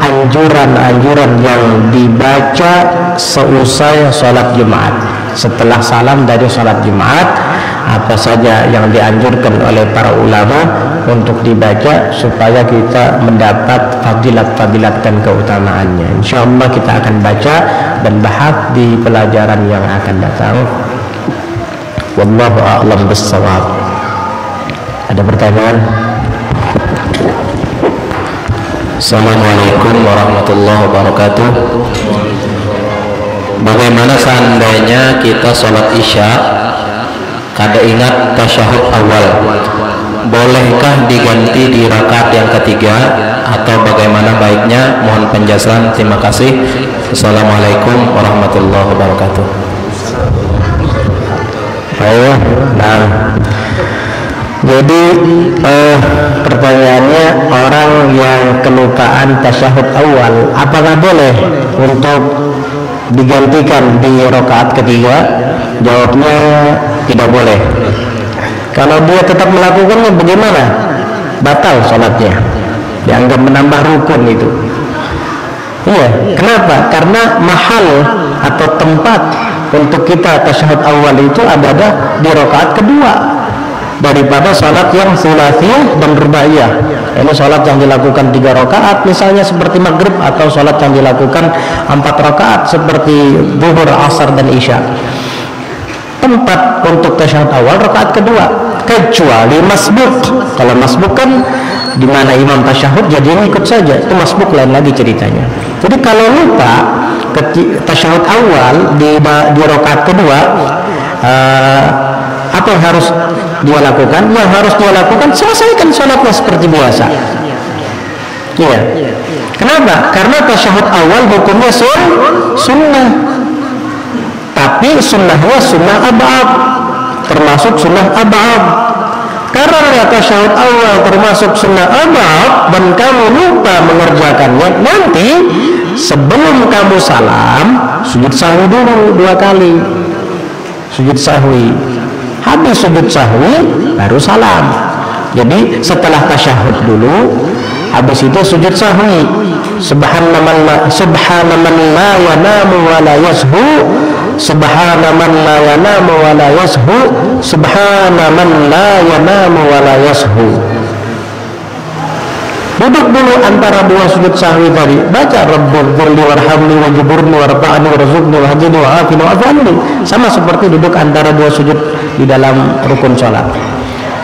anjuran-anjuran yang dibaca seusai sholat Jumat. Setelah salam dari sholat Jumat, apa saja yang dianjurkan oleh para ulama untuk dibaca supaya kita mendapat fadilat-fadilat dan keutamaannya. Insyaallah kita akan baca dan bahas di pelajaran yang akan datang. Wallahu a'lam bissawab. Ada pertanyaan? Assalamualaikum warahmatullahi wabarakatuh. Bagaimana seandainya kita sholat isya kada ingat tasyahud awal, bolehkah diganti di rakaat yang ketiga atau bagaimana baiknya? Mohon penjelasan, terima kasih. Assalamualaikum warahmatullahi wabarakatuh. Ayo, nah, jadi pertanyaannya, orang yang kelupaan tasyahud awal, apakah boleh untuk digantikan di rakaat ketiga? Jawabnya tidak boleh. Kalau dia tetap melakukannya bagaimana? Batal sholatnya, dianggap menambah rukun itu. Iya, kenapa? Karena mahal atau tempat untuk kita tasyahud awal itu ada di rakaat kedua daripada sholat yang sulasiyah dan rubaiyah. Ini sholat yang dilakukan 3 rakaat misalnya seperti maghrib, atau sholat yang dilakukan 4 rakaat seperti zuhur, asar dan isya. Tempat untuk tasyahud awal rakaat kedua, kecuali masbuk. Kalau masbuk kan di mana imam tasyahud jadinya ikut saja, itu masbuk, lain lagi ceritanya. Jadi kalau lupa tasyahud awal di rakaat kedua, apa yang harus dia lakukan? Yang harus dia lakukan, selesaikan sholatnya seperti biasa. Iya. Kenapa? Karena tasyahud awal hukumnya sunnah. Tapi sunnahnya sunnah ab'ad, termasuk sunnah ab'ad. Karena tasyahud awal termasuk sunnah ab'ad dan kamu lupa mengerjakannya, nanti sebelum kamu salam sujud sahwi dulu 2 kali. Sujud sahwi. Habis sujud sahwi baru salam. Jadi setelah tasyahud dulu, habis itu sujud sahwi. Subhanaman la yanamu wa la yashu subhana man la yanamu wa la yashu, subhana man la yanamu wa la yashu. Duduk dulu antara dua sujud sahwi tadi, baca Rabbighfirli warhamni wajburni warfa'ni warzuqni wahdini wa'afini wa'afani, sama seperti duduk antara dua sujud di dalam rukun sholat.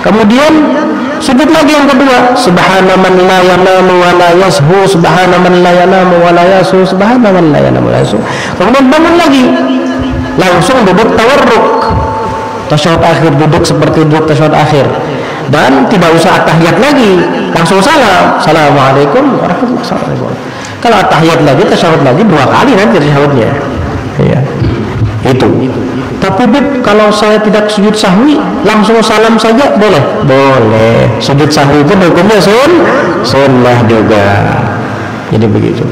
Kemudian sujud lagi yang kedua, subhana man la yanamu wa la yashu, subhana man la yanamu wa la yashu, subhana man la yanamu wa la yashu. Kemudian bangun lagi, langsung duduk tawarruk, tasyahud akhir, duduk seperti duduk tasyahud akhir. Dan tidak usah at-tahiyat lagi, langsung salam, assalamualaikum warahmatullahi wabarakatuh. Kalau at-tahiyat lagi, tasyahud lagi 2 kali nanti tasyahudnya. Iya. Itu. Tapi kalau saya tidak sujud sahwi, langsung salam saja boleh? Boleh. Sujud sahwi itu hukumnya sunnah juga. Jadi begitu.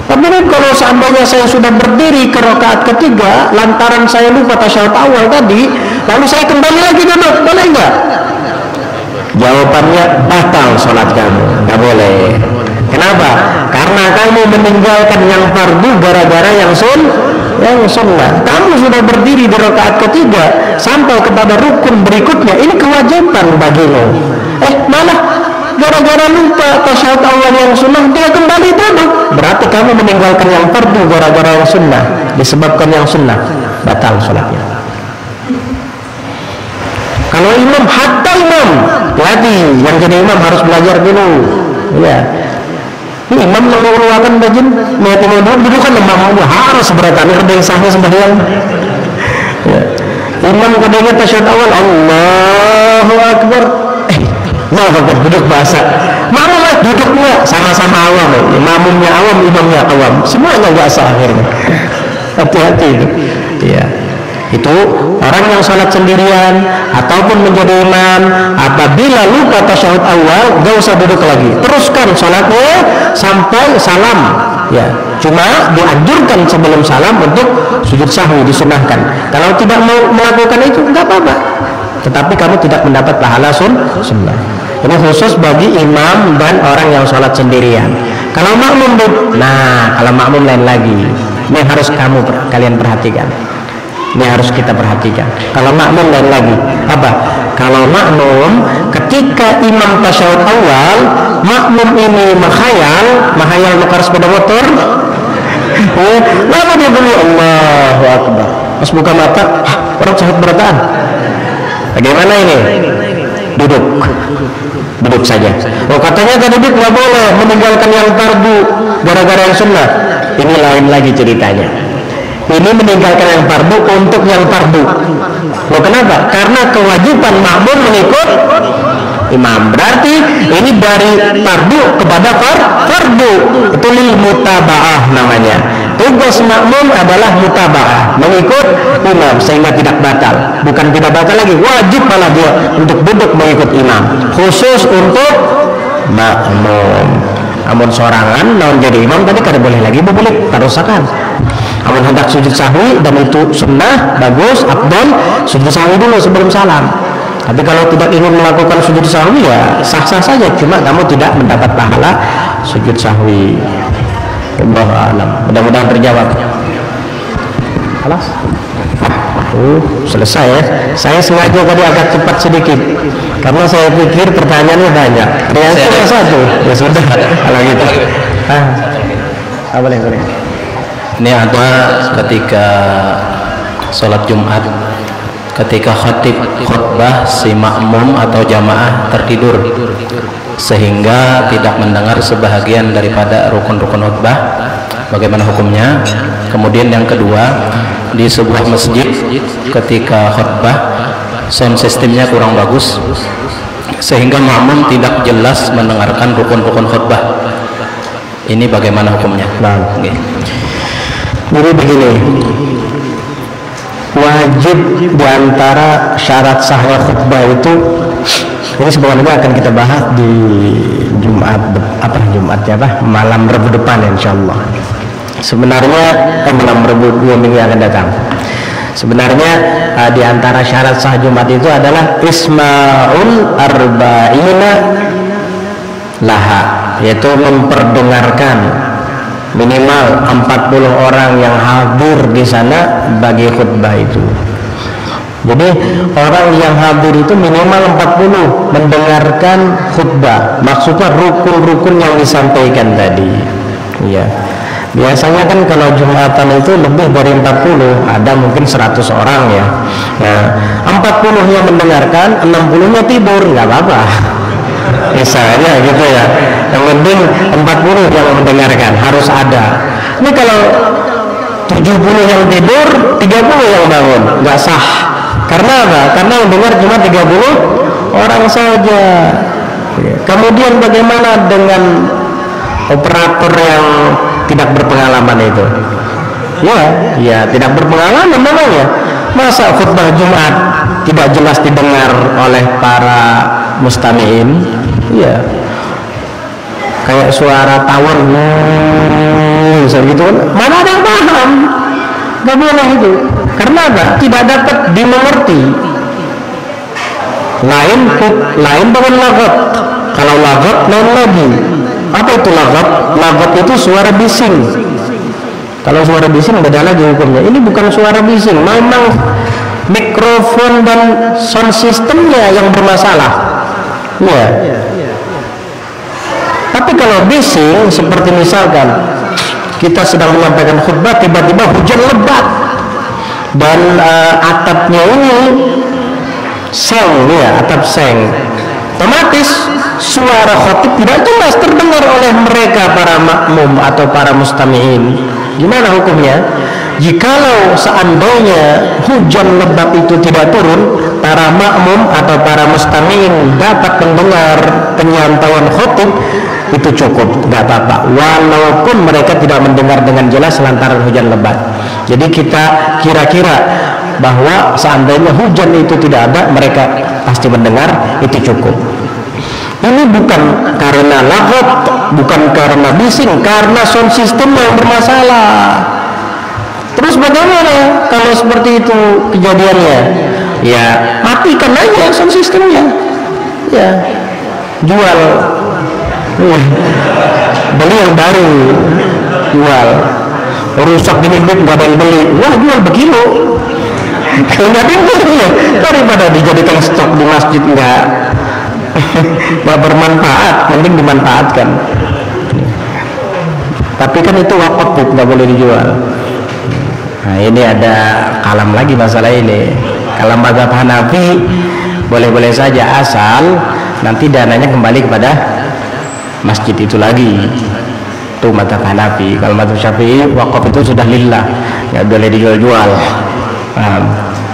Tapi kalau seandainya saya sudah berdiri ke rakaat ketiga, lantaran saya lupa tasyahud awal tadi, lalu saya kembali lagi duduk, boleh enggak? Jawabannya batal sholat kamu, nggak boleh. Kenapa? Karena kamu meninggalkan yang fardu gara-gara yang sunnah. Kamu sudah berdiri di rakaat ketiga sampai kepada rukun berikutnya, ini kewajiban bagimu. Malah gara-gara lupa tasyahud awal yang sunnah dia kembali duduk, berarti kamu meninggalkan yang fardu gara-gara yang sunnah, disebabkan yang sunnah, batal sholatnya. Kalau imam, hatta imam, hati yang jadi imam harus belajar dulu. Ya, ini imam mengeluarkan bajin, mau duduk kan imamnya harus beratan kerja sahnya sembahyang. Ya. Imam kedanya tasyahud awal, Allahu Akbar. Duduk bahasa. Makmum duduknya sama-sama awam. Makmumnya awam, imamnya awam. Semuanya bahasa akhirnya. Hati-hati itu. Ya. Itu orang yang sholat sendirian ataupun menjadi imam, apabila lupa tasyahud awal, gak usah duduk lagi, teruskan sholatnya sampai salam. Ya, cuma dianjurkan sebelum salam untuk sujud sahwi, disunahkan. Kalau tidak mau melakukan itu nggak apa-apa, tetapi kamu tidak mendapat pahala sunnah. Ini khusus bagi imam dan orang yang sholat sendirian. Kalau makmum, kalau makmum lain lagi. Ini harus kalian perhatikan. Ini harus kita perhatikan. Kalau makmum lain lagi. Apa? Kalau makmum ketika imam tasyahud awal, makmum ini menghayal nukar sepeda motor. Lalu dia bunyi Allahu Akbar. Pas buka mata, orang tasyahud berataan. Bagaimana ini? Duduk saja. Katanya tadi duduk nggak boleh, meninggalkan yang fardu gara-gara yang sunnah. Ini lain lagi ceritanya. Ini meninggalkan yang fardu untuk yang fardu. Kenapa? Karena kewajiban makmum mengikut imam. Berarti ini dari fardu kepada fardu. Itu lil mutaba'ah namanya. Tugas makmum adalah mutaba'ah, mengikut imam sehingga tidak batal. Bukan tidak batal lagi, wajib malah dia untuk duduk mengikut imam. Khusus untuk makmum. Amun sorangan naon jadi imam tadi kada boleh lagi boleh tarusakan. Amun hendak sujud sahwi dan itu sunnah, bagus, afdal, sujud sahwi dulu sebelum salam. Tapi kalau tidak ingin melakukan sujud sahwi ya sah-sah saja, cuma kamu tidak mendapat pahala sujud sahwi. Allahu a'lam. Mudah-mudahan terjawab. Kelas? Selesai ya. Saya sengaja tadi agak cepat sedikit karena saya pikir pertanyaannya banyak. Ternyata satu. Ya sudah kalau gitu. Boleh. Ini ada ketika sholat Jumat, ketika khatib khutbah si makmum atau jamaah tertidur sehingga tidak mendengar sebahagian daripada rukun-rukun khutbah, bagaimana hukumnya? Kemudian yang kedua, di sebuah masjid ketika khutbah sound sistemnya kurang bagus sehingga makmum tidak jelas mendengarkan rukun-rukun khutbah, ini bagaimana hukumnya? Jadi begini, wajib diantara syarat sahnya khutbah itu, ini sebenarnya akan kita bahas di malam Rabu depan insyaallah. Sebenarnya malam Rabu 2 minggu yang akan datang. Sebenarnya diantara syarat sah Jumat itu adalah isma'ul arba'ina laha, yaitu memperdengarkan minimal 40 orang yang hadir di sana bagi khutbah itu. Jadi orang yang hadir itu minimal 40 mendengarkan khutbah. Maksudnya rukun-rukun yang disampaikan tadi. Ya. Biasanya kan kalau Jumatan itu lebih dari 40, ada mungkin 100 orang ya. Nah, 40 yang mendengarkan, 60-nya tidur, nggak apa-apa. Misalnya gitu ya. Yang penting 40 yang mendengarkan harus ada. Ini kalau 70 yang tidur, 30 yang bangun, nggak sah. Karena apa? Karena yang dengar cuma 30 orang saja. Kemudian bagaimana dengan operator yang tidak berpengalaman itu? Ya tidak berpengalaman namanya. Masa khutbah Jumat tidak jelas didengar oleh para mustami'in? Ya, kayak suara tawon gitu kan, mana ada yang paham? Gak boleh itu. Karena apa? Tidak dapat dimengerti. Lain dengan lagat. Kalau lagat lain lagi. Apa itu lagat? Lagat itu suara bising. Kalau suara bising beda lagi hukumnya. Ini bukan suara bising, memang mikrofon dan sound systemnya yang bermasalah. Ya. Tapi kalau bising, seperti misalkan kita sedang menyampaikan khutbah, tiba-tiba hujan lebat dan atapnya ini seng, ya, atap seng, otomatis suara khotib tidak jelas terdengar oleh mereka para makmum atau para mustami'in. Gimana hukumnya? Jikalau seandainya hujan lebat itu tidak turun, para makmum atau para mustami'in dapat mendengar penyampaian khotib, itu cukup, nggak apa-apa, walaupun mereka tidak mendengar dengan jelas lantaran hujan lebat. Jadi kita kira-kira bahwa seandainya hujan itu tidak ada, mereka pasti mendengar, itu cukup. Ini bukan karena lagat, bukan karena bising, karena sound system yang bermasalah. Terus bagaimana kalau seperti itu kejadiannya? Ya matikan aja sound systemnya, ya jual, beli yang baru, jual. Rusak di hidup nggak ada yang beli, wah jual berkilo. Kalau nggak ada yang beli, daripada dijadikan stok di masjid nggak bermanfaat, mending dimanfaatkan. Tapi kan itu wakaf, nggak boleh dijual. Nah ini ada kalam lagi masalah ini. Kalau mazhab Hanafi boleh-boleh saja, asal nanti dananya kembali kepada masjid itu lagi. Itu mazhab Hanafi. Kalau mazhab Syafi'i, wakaf itu sudah lillah, nggak boleh dijual-jual.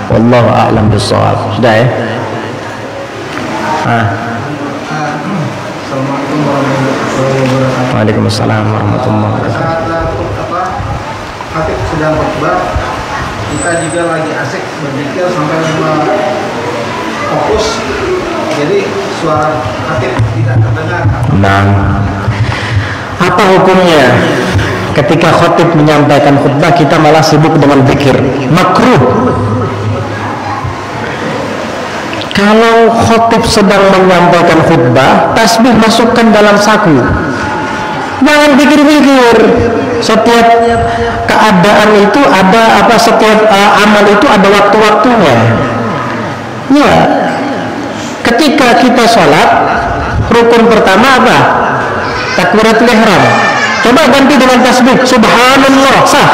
Wallahu a'lam bishawab. Sudah ya. Assalamualaikum warahmatullahi wabarakatuh. Waalaikumsalam warahmatullahi wabarakatuh. Khatib sedang khutbah, kita juga lagi asik berpikir sampai fokus, jadi suara khatib tidak terdengar. Nah, apa hukumnya ketika khatib menyampaikan khutbah kita malah sibuk dengan zikir? Makruh. Kalau khatib sedang menyampaikan khutbah, tasbih masukkan dalam saku. Jangan pikir-pikir. Setiap keadaan itu ada apa? Setiap amal itu ada waktu-waktunya. Ya. Ketika kita sholat, rukun pertama apa? Takbiratul ihram. Coba ganti dengan tasbih. Subhanallah, sah.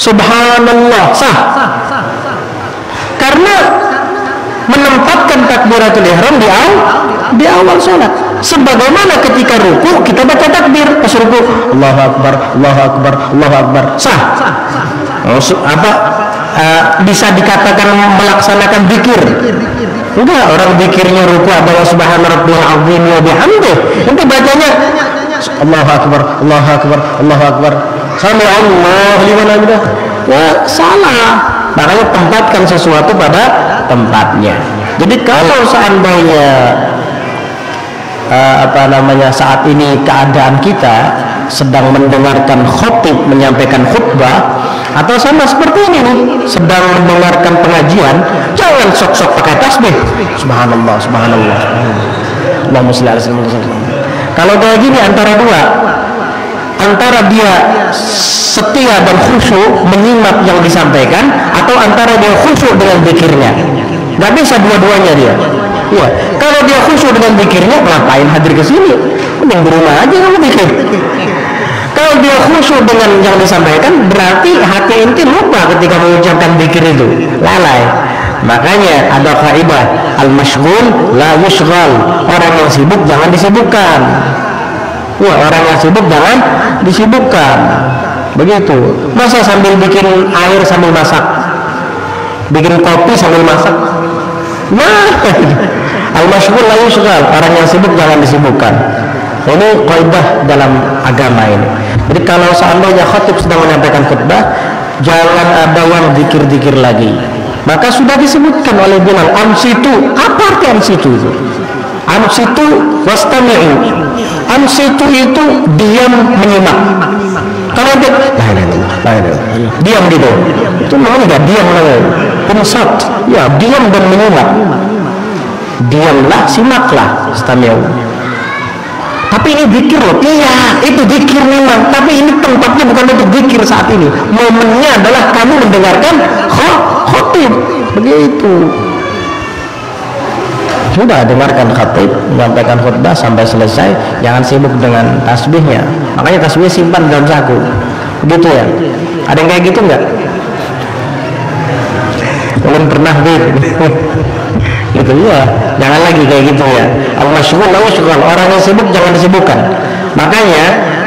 Subhanallah, sah. Karena menempatkan takbiratul ihram di awal sholat. Sebagaimana ketika ruku kita baca takbir pas ruku, Allahu Akbar, Allahu Akbar, Allahu Akbar, sah. Bisa dikatakan melaksanakan zikir? Enggak, orang zikirnya ruku adalah subhana rabbiyal azim wa bihamdih. Itu bacanya Allahu Akbar, Allahu Akbar, Allahu Akbar. Sami Allahu liman hamidah. Ya, salah. Makanya tempatkan sesuatu pada tempatnya. Jadi kalau seandainya saat ini keadaan kita sedang mendengarkan khatib menyampaikan khutbah, atau sama seperti ini nih, sedang mendengarkan pengajian, jangan sok-sok pakai tasbih. Subhanallah, subhanallah, subhanallah. Allahumma shalli ala sayyidina Muhammad. Kalau kayak gini antara dua, antara dia setia dan khusyuk menyimak yang disampaikan, atau antara dia khusyuk dengan zikirnya. Nggak bisa dua-duanya dia. Ya, kalau dia khusyuk dengan zikirnya, ngapain hadir ke sini? Mending di rumah aja kamu zikir. Kalau dia khusyuk dengan yang disampaikan, berarti hati inti lupa ketika mengucapkan zikir itu, lalai. Makanya ada kaidah al-masyghul la yushghal. Orang yang sibuk jangan disibukkan. Wah, orang yang sibuk jangan disibukkan. Begitu. Masa sambil bikin air sambil masak, bikin kopi sambil masak? Nah, al-masyghul la yushghal. Orang yang sibuk jangan disibukkan. Ini kaidah dalam agama ini. Jadi kalau seandainya khatib sedang menyampaikan khutbah, jangan ada yang zikir-zikir lagi. Maka sudah disebutkan oleh Bilal, amsitu. Apa arti amsitu itu? Amsitu wastami'u. Amsitu itu diam menyimak. Kalau dia diam gitu, itu namanya nggak diam lagi. Insat, ya diam dan menyimak. Diamlah, simaklah, stami'u. Tapi ini zikir loh, iya itu zikir memang. Tapi ini tempatnya bukan untuk zikir saat ini. Momennya adalah kamu mendengarkan khatib, begitu. Sudah dengarkan khatib, menyampaikan khutbah sampai selesai, jangan sibuk dengan tasbihnya. Makanya tasbih simpan dalam saku, begitu ya. Ada yang kayak gitu nggak? Belum pernah gitu ya, jangan lagi kayak gitu ya. Al-masyghul la yushghal, orang yang sibuk jangan disibukkan. Makanya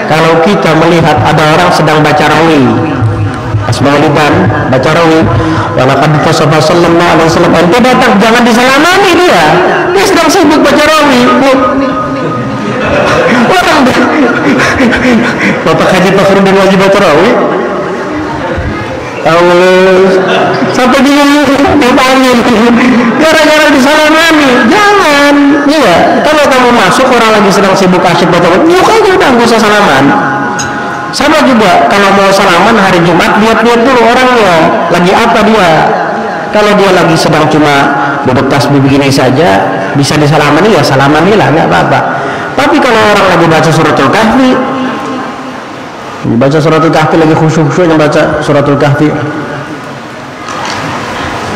kalau kita melihat ada orang sedang baca rawi, pas maulidan baca rawi, walaqad tasafa sallallahu alaihi wasallam, ente datang jangan disalamani dia sedang sibuk baca rawi. Orang Bapak Haji Fakhruddin wajib baca rawi, sampai dipanggil gara-gara disalamani. Jangan, iya. Kalau kamu masuk orang lagi sedang sibuk asyik baca, yuk aja udah nggak usah salaman. Sama juga kalau mau salaman hari Jumat, lihat-lihat dulu orangnya lagi apa dia. Kalau dia lagi sedang cuma duduk tasbih begini saja, bisa disalamani ya salamani lah, nggak apa-apa. Tapi kalau orang lagi baca suratul kahfi, baca suratul kahfi lagi khusyuk-khusyuk yang baca suratul kahfi,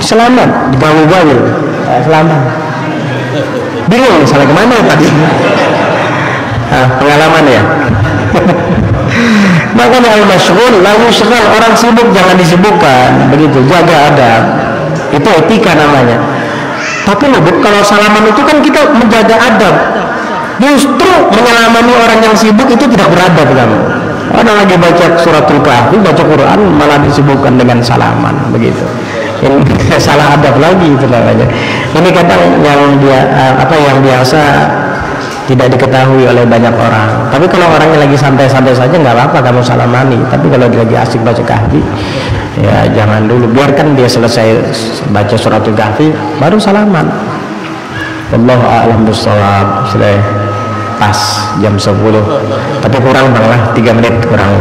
selamat dibangun-bangun, selamat, bingung misalnya kemana tadi. Pengalaman ya. Makanya al-masyghul la yushghal, orang sibuk jangan disibukkan, begitu, jaga adab. Itu etika namanya. Tapi loh, kalau salaman itu kan kita menjaga adab. Justru menyelamani orang yang sibuk itu tidak beradab kamu. Orang lagi baca suratul kahfi, baca Quran, malah disibukkan dengan salaman, begitu. Ini salah adab lagi itu namanya. Ini kadang yang dia yang biasa tidak diketahui oleh banyak orang. Tapi kalau orangnya lagi santai-santai saja nggak apa-apa kamu salamani. Tapi kalau dia lagi asik baca kahfi, ya jangan dulu, biarkan dia selesai baca suratul kahfi baru salaman. Wallahu a'lam bishawab. Sudah pas jam 10, tapi kurang lah 3 menit kurang.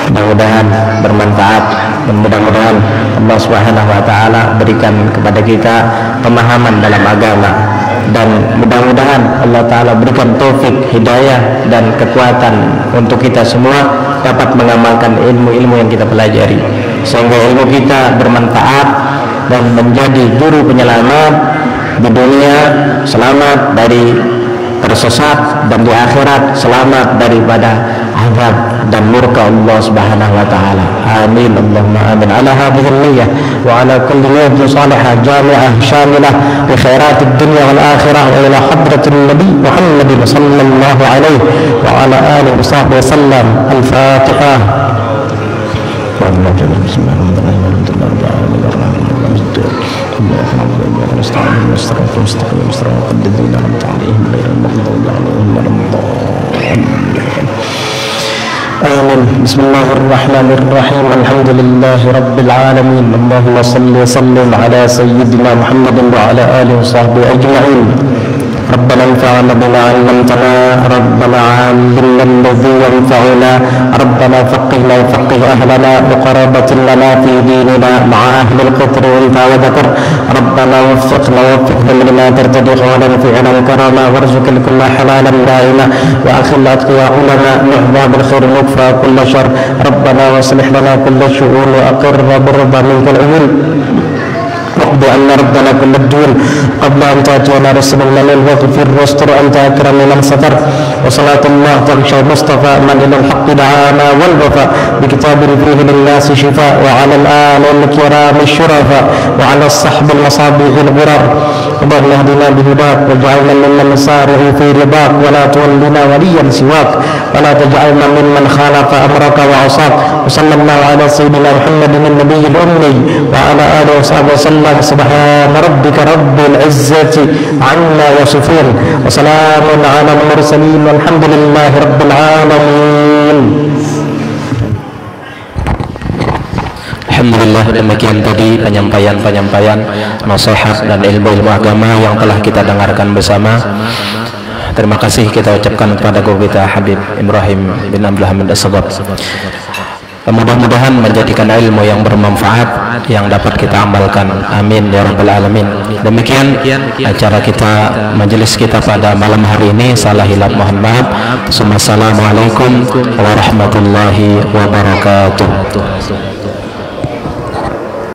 Mudah-mudahan bermanfaat, dan mudah-mudahan Allah Subhanahu wa taala berikan kepada kita pemahaman dalam agama, dan mudah-mudahan Allah taala berikan taufik, hidayah dan kekuatan untuk kita semua dapat mengamalkan ilmu-ilmu yang kita pelajari, sehingga ilmu kita bermanfaat dan menjadi juru penyelamat di dunia, selamat dari tersesat, dan di akhirat selamat daripada azab dan murka Allah Subhanahu wa taala. Amin Allahumma amin. Ala hadhihi niyyah wa ala kulli niyatin salihah jami'ah syamilah bi khairatid dunya wal akhirah wa ila hadratin nabi Muhammad sallallahu alaihi wa ala alihi wa sahbihi sallam. Al-Fatihah. آمين. بسم الله الرحمن الرحيم. الحمد لله رب العالمين. اللهم صل وسلم على سيدنا محمد وعلى آله وصحبه أجمعين. ربنا انفعنا بما علمتنا ربنا علمنا الذي ينفعنا ربنا فقهنا وفقه أهلنا وقرابة لنا في ديننا مع أهل القطر والفا وذكر ربنا وفقنا وفقنا لما ترتدي قولا فعلا كرما وارزق الكل حلالا دائما وأخل أتقياء لنا نحظى بالخير نكفى كل شر ربنا واصلح لنا كل الشؤون وأقر بالرضا منك العيون واقض عنا ربنا كل الدين قبل أن تأتينا رسل من الوغفر واستر أنت أكرم من ستر وصلاة الله تغشى المصطفى من إلى الحق دعانا والوفاء بكتاب فيه للناس شفاء وعلى الآل الكرام الشرفاء وعلى الصحب المصابيح الغرر اللهم اهدنا بهداك واجعلنا ممن سارع في رضاك ولا تولنا وليا سواك ولا تجعلنا ممن خالف أمرك وعصاك وصلى الله على سيدنا محمد النبي الأمي وعلى آله وصحبه وسلم سبحان ربك رب العزة عما يصفون وسلام على المرسلين والحمد لله رب العالمين. Alhamdulillah, demikian tadi penyampaian nasihat dan ilmu agama yang telah kita dengarkan bersama. Terima kasih kita ucapkan kepada guru kita Habib Ibrahim bin Abdul Hamid As-Sagab. Mudah-mudahan menjadikan ilmu yang bermanfaat yang dapat kita amalkan. Amin ya rabbal alamin. Demikian acara kita, majelis kita pada malam hari ini. Salah hilaf mohon maaf. Assalamualaikum warahmatullahi wabarakatuh.